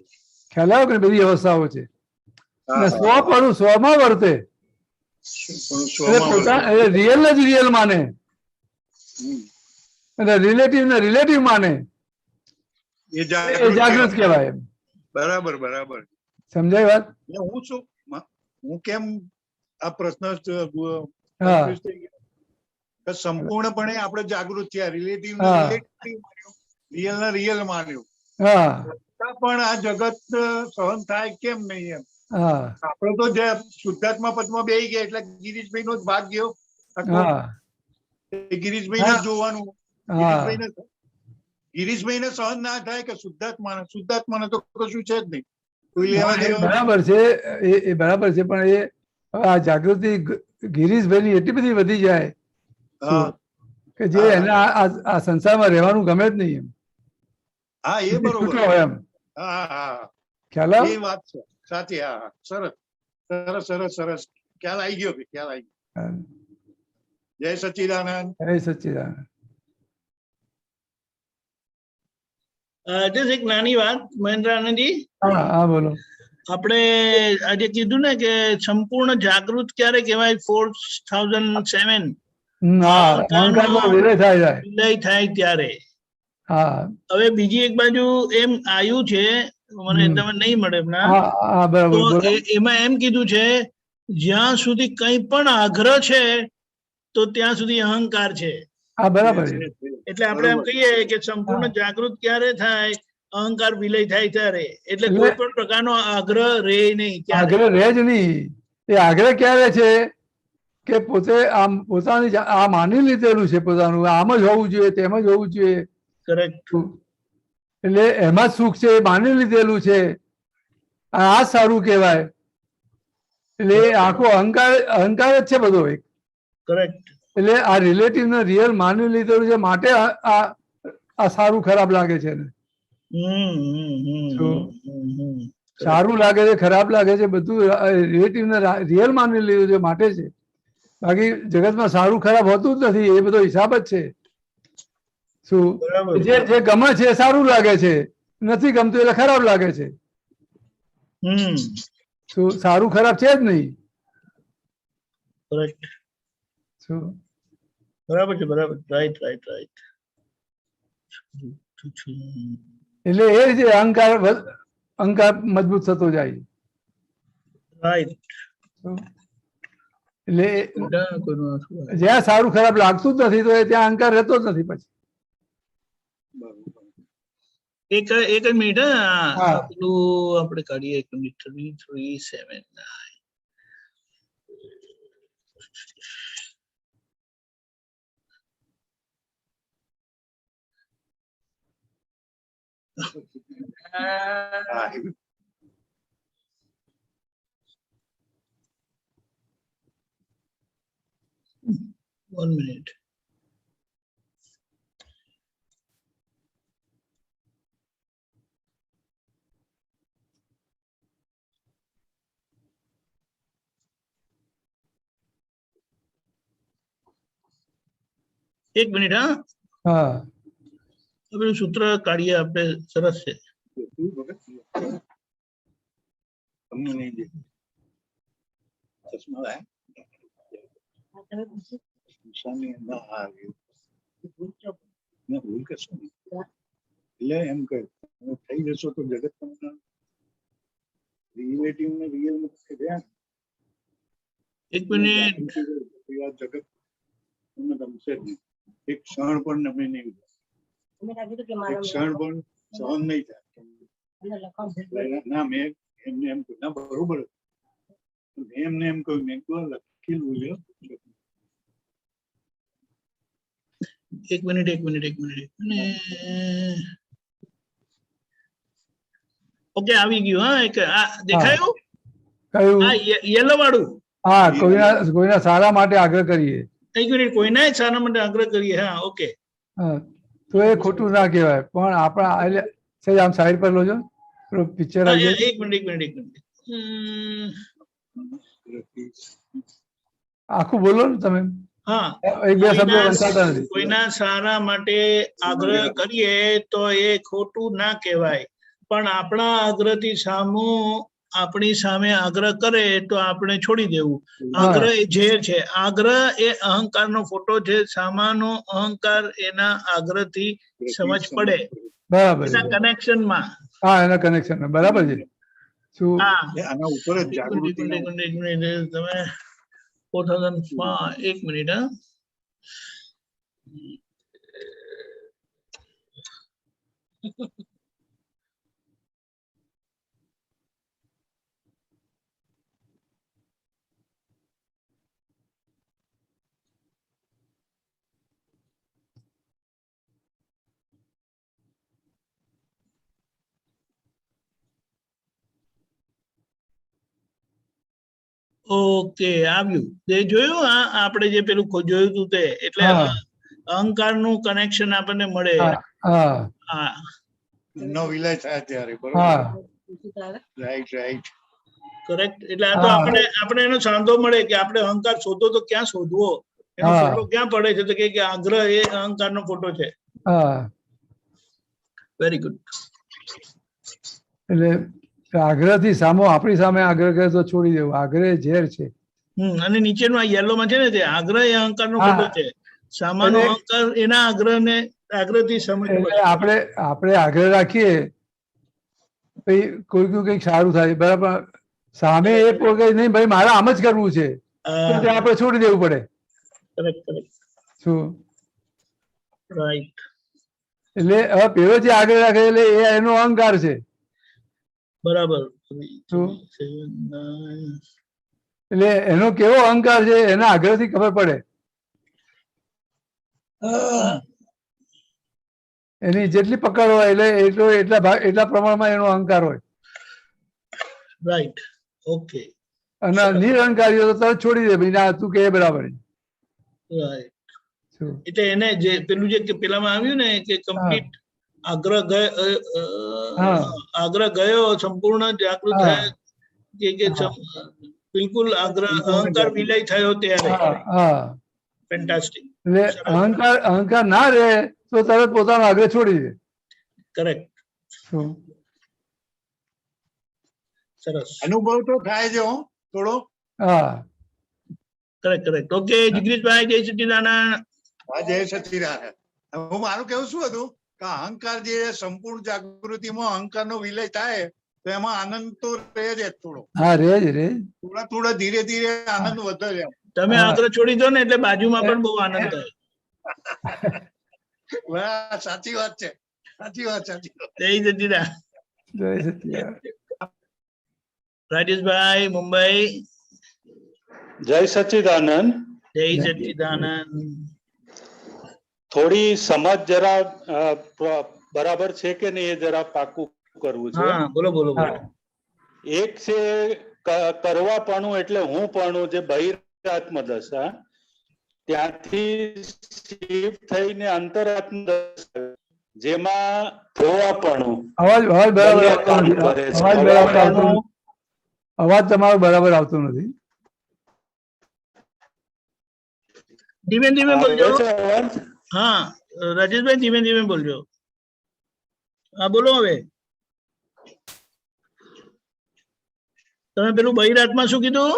ખ્યાલ આવ્યો કે બધી અવસ્થાઓ છે. સ્વ પણ સ્વમાં વર્તે રિયલ ને જ રિયલ માને અને રિલેટિવ ને રિલેટિવ માને એ જાગૃત કહેવાય. બરાબર. બરાબર. સમજાય વાત? હું શું હું કેમ આ પ્રશ્ન સંપૂર્ણપણે આપણે જાગૃત થયા. રિલેટિવ ને રિલેટિવ માન્યું, રિયલ ને રિયલ માન્યું. પણ આ જગત સહન થાય કેમ નહીં એમ. આપડે તો જે શુદ્ધાત્મા પદમાં બેસી ગયા એટલે ગિરીશભાઈ નો જ ભાગ ગયો. ગિરીશભાઈ ને જોવાનું. ગિરીશભાઈ ને સહન ના થાય કે શુદ્ધાત્મા ને તો કશું છે જ નહીં. બરાબર છે, એ બરાબર છે. પણ એ આ જાગૃતિ ગિરીશભાઈ ની એટલી બધી વધી જાય કે જે એને આ સંસારમાં રહેવાનું ગમે જ નહીં એમ. હા, એ બરોબર એમ. ખ્યાલ એ વાત છે સાચી. હા, સરસ સરસ સરસ સરસ. ખ્યાલ આવી ગયો. ખ્યાલ આવી ગયો. જય સચ્ચિદાનંદ. જય સચ્ચિદાનંદ. જસ્ટ એક નાની વાત મહેન્દ્ર આનંદજી. હા, બોલો. આપણે આજે કીધું ને કે સંપૂર્ણ જાગૃત ક્યારે કહેવાય? 4007 વિલય થાય ત્યારે. હવે બીજી એક બાજુ એમ આવ્યું છે, મને તમે નહીં મળે એમાં એમ કીધું છે જ્યાં સુધી કઈ પણ આગ્રહ છે તો ત્યાં સુધી અહંકાર છે. બરાબર. એટલે આપણે એમ કહીએ કે સંપૂર્ણ જાગૃત ક્યારે થાય? અહંકાર વિલય થાય ત્યારે. એટલે કોઈ પણ પ્રકારનો આગ્રહ રહે નહીં. આગ્રહ રહે જ નહીં. એ આગ્રહ ક્યારે છે કે પોતે આમ પોતાની આ માની લીધેલું છે, પોતાનું આમ જ હોવું જોઈએ, તેમ જ હોવું જોઈએ. કરેક્ટ. એટલે એમાં જ સુખ છે, એ માની લીધેલું છે. આ સારું કહેવાય. એટલે આખો અહંકાર જ છે બધો એક. કરેક્ટ. એટલે આ રિલેટિવ ને રિયલ માની લીધેલું છે માટે આ સારું ખરાબ લાગે છે. સારું લાગે છે, ખરાબ લાગે છે, બધું રિલેટિવ ને રિયલ માની લીધું છે માટે છે. બાકી જગતમાં સારું ખરાબ હોતું જ નથી. એ બધો હિસાબ જ છે. શું જે ગમે છે સારું લાગે છે, નથી ગમતું એટલે ખરાબ લાગે છે. શું સારું ખરાબ છે જ નહીં. શું બરાબર છે. બરાબર. Right right right. એટલે એ જે અહંકાર મજબૂત થતો જાય. રાઈટ. એટલે જ્યાં સારું ખરાબ લાગતું જ નથી તો એ ત્યાં અહંકાર રહેતો જ નથી. પછી એક મિનિટ પેલું આપણે કાઢીએ. 3:7 1 minute. એક મિનિટ. હા પેલું સૂત્ર કાઢીએ આપણે. સરસ છે. એટલે એમ કહ્યું થઈ જશો તો જગત તમને રિલેટિવ ને રિયલ માં એક મિનિટ. જગત તમને ગમશે જ નહીં. એક ક્ષણ પણ તમે નહીં, એક ક્ષણ પણ સહન નહીં થાય. ના મેં એમને એમ કહ્યું, ના બરોબર મેં એમને એમ કહ્યું, મેં લખેલું છે. એક મિનિટ. ઓકે આવી ગયું. હા એક દેખાયું કયું યલો વાળું. હા કોઈના સારા માટે આગ્રહ કરીએ. એક મિનિટ. કોઈના સારા માટે આગ્રહ કરીએ. હા ઓકે. તો એ ખોટું ના કહેવાય, પણ આપણા એટલે આમ સાઈડ પર લોજો પિક્ચર આવી જાય. એક મિનિટ. આખું બોલો ને તમે. હા એક બે શબ્દો વંચાતા નથી. કોઈના સારા માટે આગ્રહ કરીએ તો એ ખોટું ના કહેવાય, પણ આપણા આગ્રહથી આપણી સામે આગ્રહ કરે તો આપણે છોડી દેવું. આગ્રહ એ ઝેર છે. આગ્રહ એ અહંકારનો ફોટો છે. સામાનો અહંકાર એના આગ્રહથી સમજ પડે. બરાબર. એના કનેક્શનમાં. હા એના કનેક્શનમાં બરાબર છે. શું આના ઉપર જ જાગૃતિ તમે 4005. એક મિનિટ. ઓકે આવ્યું. તે જોયું. આપણે જે પેલું જોયું હતું તે. એટલે અહંકાર નું કનેક્શન આપણને મળે. હા નો વિલય થાય ત્યારે. બરોબર. રાઈટ. કરેક્ટ. એટલે આ તો આપણે એનો સાંધો મળે કે આપણે અહંકાર શોધો તો ક્યાં શોધવો, એનો ફોટો ક્યાં પડે છે. તો કે આગ્રહ એ અહંકાર નો ફોટો છે. Very good. એટલે આગ્રહ થી સામો આપણી સામે આગ્રહ કરે તો છોડી દેવું. આગ્રહ ઝેર છે. અને નીચેનું આ યલો માં છે ને, તે આગ્રહ એ અહંકાર નો ફોટો છે. સામાનો અહંકાર એના આગ્રહ થી સમજ પડે. આપણે આગ્રહ રાખીએ કોઈ કઈક સારું થાય, બરાબર. સામે એ પોકે નહીં ભાઈ મારે આમ જ કરવું છે, તો આપણે છોડી દેવું પડે. શું રાઈટ. એટલે હવે પેલો જે આગળ રાખે એટલે એ એનો અહંકાર છે. બરાબર. એટલે એનો કેવો અહંકાર છે એના આગ્રહ થી ખબર પડે. એની જેટલી પકડ હોય એટલે એટલા પ્રમાણમાં એનો અહંકાર હોય. રાઈટ. ઓકે. અને નિરહંકારી તો તરત છોડી દે ભાઈ, ના તું કે બરાબર. રાઈટ. એટલે એને જે પેલું જે પેલામાં આવ્યું ને કે કમ્પ્લીટ આગ્રહ ગયો, સંપૂર્ણ જાગૃત થયા, કે બિલકુલ અહંકાર વિલય થયો ત્યારે. ફેન્ટાસ્ટિક. એટલે અહંકાર ના રહે તો તરત પોતાનો આગ્રહ છોડી દે. કરેક્ટ. સરસ. અનુભવ તો થાય છે થોડો. કરેક્ટ. ઓકે જિગ્નેશભાઈ, જય સચ્ચિદાનંદ. જય સચ્ચિદાનંદ. હું મારું કેવું શું હતું કે અહંકાર જે સંપૂર્ણ જાગૃતિમાં અહંકાર નો વિલય થાય તો એમાં આનંદ તો રહે જ થોડો. થોડા ધીરે આનંદ વધે છે. તમે આગ્રહ છોડી દો ને એટલે બાજુમાં પણ બહુ આનંદ થાય. સાચી વાત છે. જય સચ્ચિદાનંદ. રાજેશભાઈ, મુંબઈ. જય સચ્ચિદાનંદ. જય સચ્ચિદાનંદ. થોડી સમજ જરા બરાબર છે કે નહીં એ જરા પાકું કરવું છે. બોલો. એક છે કરવાપણું એટલે હું પણ જે બહિરાત્મ દશા, ત્યાંથી શિફ્ટ થઈને અંતરાત્મ દશા, જેમાં થવાપણું અવાજ તમારો બરાબર આવતો નથી. ધીમે બોલજો. હા રાજેશભાઈ ધીમે ધીમે બોલજો. હા બોલો. હવે તમે પેલું બહિરાત્મા શું કીધું?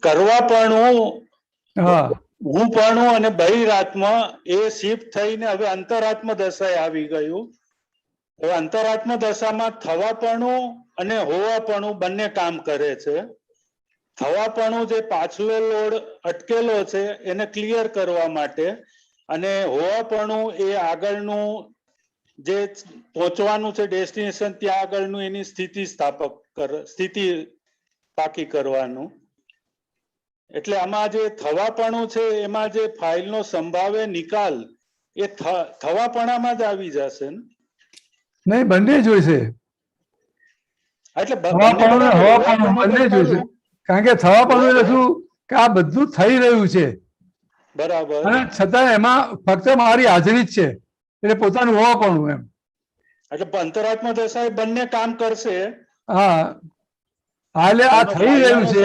કરવાપણું, હુંપણું અને બહિરાત્મા એ શિફ્ટ થઈને હવે અંતરાત્મા દશાએ આવી ગયું. હવે અંતરાત્મા દશામાં થવાપણું અને હોવાપણું બંને કામ કરે છે. થવાપણું જે પાછલો લોડ અટકેલો છે એને ક્લિયર કરવા માટે, અને હોવાપણું એ આગળનું જે પહોંચવાનું છે ડેસ્ટિનેશન ત્યાં આગળનું એની સ્થિતિ પાકી કરવાનું. એટલે આમાં જે થવાપણું છે એમાં જે ફાઇલનો સંભાવ્ય નિકાલ એ થવાપણામાં જ આવી જશે ને? નહીં, બંને જોઈશે. એટલે હવાપણું બંને જોઈશે. કારણ કે થવાપણું એટલે શું કે આ બધું થઈ રહ્યું છે, બરાબર, અને છતાં એમાં ફક્ત મારી હાજરી જ છે, એટલે પોતાનું હોવાપણું એમ. એટલે અંતરાત્મા દશા બંને કામ કરશે. હા, એટલે આ થઈ રહ્યું છે.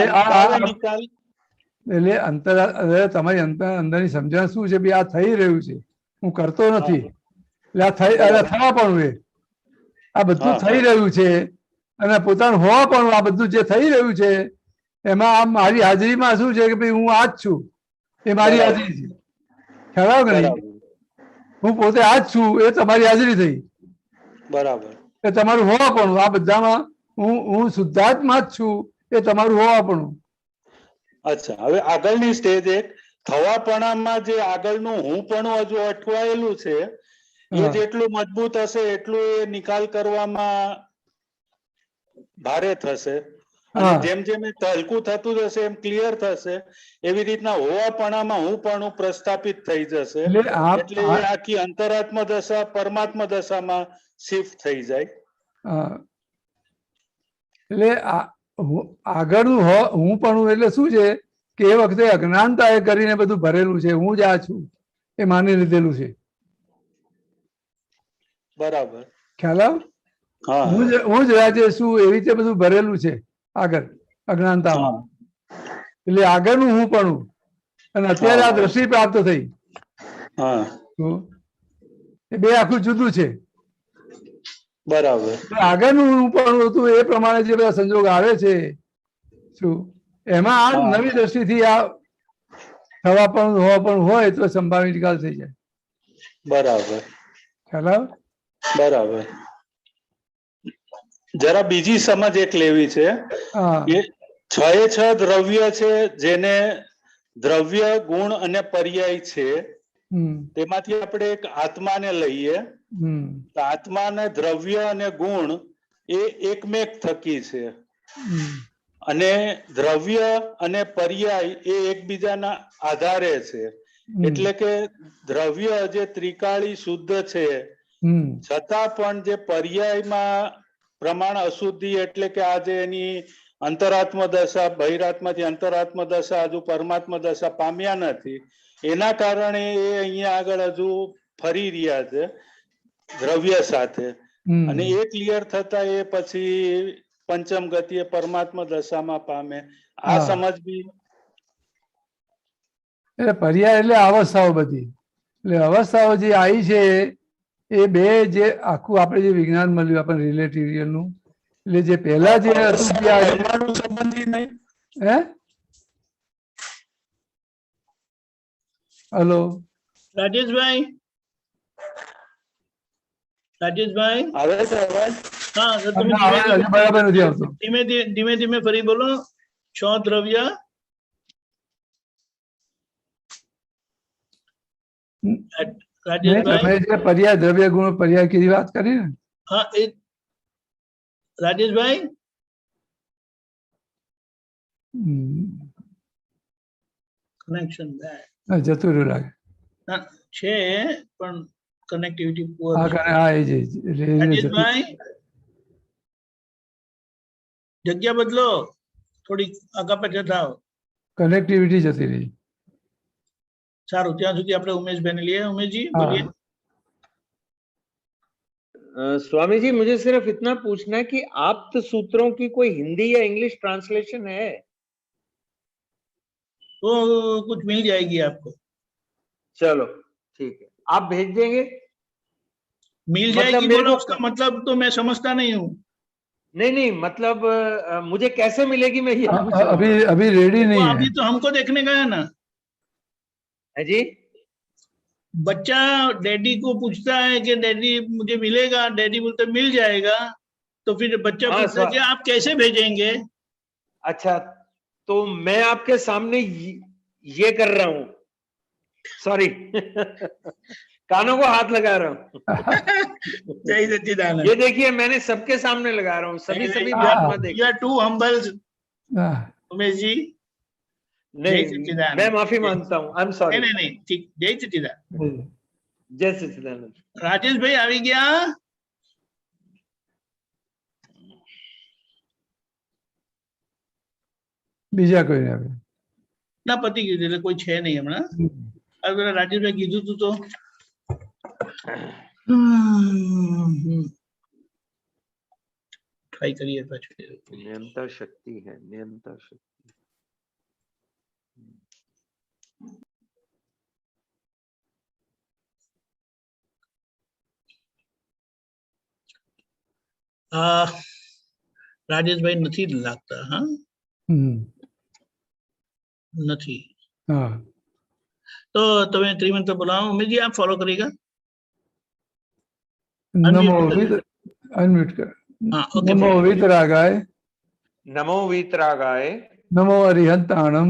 એટલે તમારી અંદરની સમજણ શું છે? આ થઈ રહ્યું છે, હું કરતો નથી. એટલે થવાપણું એ આ બધું થઈ રહ્યું છે, અને પોતાનું હોવાપણું આ બધું જે થઈ રહ્યું છે એમાં આ મારી હાજરીમાં શું છે કે ભાઈ હું આ જ છું, એ મારી હાજરી છે. ખ્યાલ કે નહીં? હું પોતે આ જ છું, એ તમારી હાજરી થઈ. બરાબર. એ તમારું હોવાપણું. આ બધામાં હું શુદ્ધાત્મા જ છું, એ તમારું હોવાપણું. અચ્છા, હવે આગળની સ્ટેજ એક થવાપણામાં જે આગળનું હુંપણું હજુ અટવાયેલું છે એ જેટલું મજબૂત હશે એટલું એ નિકાલ કરવામાં ભારે થશે, અને જેમ જેમ એ હલકું થતું જશે એમ ક્લિયર થશે. એવી રીતના હોવાપણામાં હુંપણું પ્રસ્થાપિત થઈ જશે, એટલે એ આખી અંતરાત્મા દશા પરમાત્મા દશામાં શિફ્ટ થઈ જાય. એટલે આગળનું હુંપણું એટલે શું છે કે એ વખતે અજ્ઞાનતા એ કરીને બધું ભરેલું છે. હું જ આ છું એ માની લીધેલું છે. બરાબર, ખ્યાલ આવ? હું જ રાજે શું એવી રીતે બધું ભરેલું છે આગળ અજ્ઞાનતામાં. એટલે આગળનું હુંપણું અને અત્યારે આ દ્રષ્ટિ પ્રાપ્ત થઈ, એ બે આખું જુદું છે. બરાબર. આગળનું હુંપણું હતું એ પ્રમાણે જે બધા સંજોગ આવે છે શું એમાં આ નવી દ્રષ્ટિથી આ થવાપણું હોવાપણું હોય તો સંભાવિત નિકાલ થઈ જાય. બરાબર, ખ્યાલ આવે? બરાબર. જરા બીજી સમજ એક લેવી છે. એ 6 દ્રવ્ય છે જેને દ્રવ્ય, ગુણ અને પર્યાય છે. તેમાંથી આપણે એક આત્માને લઈએ તો આત્મા ને દ્રવ્ય અને ગુણ એ એકમેક થકી છે, અને દ્રવ્ય અને પર્યાય એ એકબીજાના આધારે છે. એટલે કે દ્રવ્ય જે ત્રિકાળી શુદ્ધ છે છતાં પણ જે પર્યાયમાં પ્રમાણ અશુદ્ધિ, એટલે કે આજે એની અંતરાત્મા દશા બહિરાત્માથી અંતરાત્મા દશા હજુ પરમાત્મા દશા પામ્યા નથી. એના કારણે એ અહીંયા આગળ હજુ ફરી રહ્યા છે દ્રવ્ય સાથે, અને એ ક્લિયર થતા એ પછી પંચમ ગતિએ પરમાત્મા દશામાં પામે. આ સમજ બી એટલે પર્યાય એટલે અવસ્થાઓ બધી. એટલે અવસ્થાઓ જે આવી છે એ બે જે આખું આપણે જે વિજ્ઞાન મળ્યું આપણને રિલેટિવિટી નું, એટલે જે પહેલા જે હતું સંબંધી નહીં. હે હલો રાજેશભાઈ, રાજેશભાઈ આવે છે અવાજ? હા, તમે બરાબર નથી આવતો. ધીમે ધીમે ફરી બોલો. 6 દ્રવ્ય, રાજેશભાઈ પર્યાય દ્રવ્ય ગુણ પર્યાય કીધી વાત કરી ને? હા, એ રાજેશભાઈ કનેક્શન જતું રહ્યું લાગે છે, પણ કનેક્ટિવિટી પુઅર. રાજેશભાઈ જગ્યા બદલો, થોડી આગા પાછળ થાવ. કનેક્ટિવિટી જતી રહી. સારું, ત્યાં સુધી આપણે ઉમેશભાઈને લઈએ. उमेश जी बोलिए। स्वामी जी, मुझे सिर्फ इतना पूछना है कि आप्त सूत्रों की कोई हिंदी या इंग्लिश ट्रांसलेशन है? तो कुछ मिल जाएगी आपको। चलो ठीक है। आप भेज देंगे? मिल जाएगी बोला, उसका मतलब तो मैं समझता नहीं हूँ। नहीं मतलब मुझे कैसे मिलेगी मैं ये अभी रेडी नहीं है। अभी तो हमको देखने का है ना। है जी। बच्चा डैडी को पूछता है कि डैडी मुझे मिलेगा, डैडी बोलते मिल जाएगा, तो फिर बच्चा पूछता है कि आप कैसे भेजेंगे। अच्छा, तो मैं आपके सामने ये कर रहा हूँ, सॉरी कानों को हाथ लगा रहा हूँ। जय सच्चिदानंद। ये देखिए मैंने सबके सामने लगा रहा हूँ, सभी बात मत देखिए। You are too humble Umesh ji. नहीं, मैं माफी मांगता हूँ, आई एम सॉरी। नहीं ठीक, जय सच्चिदानंद। जय सच्चिदानंद। राजेश भाई આવી ગયા? બીજા કોઈ નહીં આવે ના, પતી ગયું એટલે કોઈ છે નહીં હમણાં. હવે રાજેશભાઈ કીધું તું તો ટ્રાય કરીએ પાછું. नियंत्रण शक्ति है, नियंत्रण शक्ति। રાજેશભાઈ નથી લાગતા. હા નથી. तो तुम्हें त्रिमंत्र बुलाओ। उमेश जी आप फॉलो करिएगा। नमो अनम्यूट कर। नमो वीतरागाय, नमो वीतरागाय, नमो अरिहंताणम,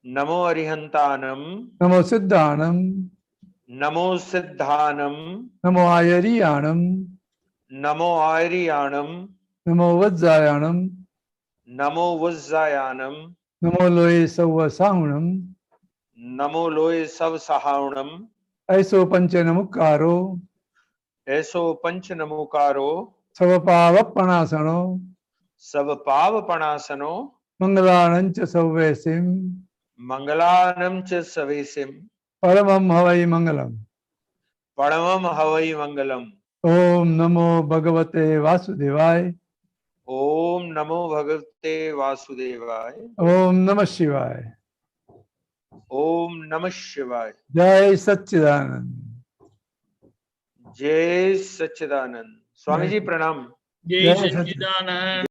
नमो अरिहंतानम, नमो सिद्धाणम, नमो सिद्धानम, नमो आयरियाणम, नमो आयरियाणम, नमो वज्जायाणम, नमो वज्जायानम, नमो लोये सवसाहुणम, नमो लोय सव सहावणम, ऐसो पंच नमुकारो, ऐसो पंच नमुकारो, सव पावपणासनो, सब पाव पणासनो, मंगलानं च सव्वेसिम, मंगलानं च सवेसिम, परमं हवै मंगलम, परमं हवै मंगलम। ओम नमो भगवते वासुदेवाय, ओम नमो भगवते वासुदेवाय, ओम नमः शिवाय, ओम नमः शिवाय। जय सच्चिदानंद। जय सच्चिदानंद। स्वामी जी प्रणाम। जय सच्चिदानंद।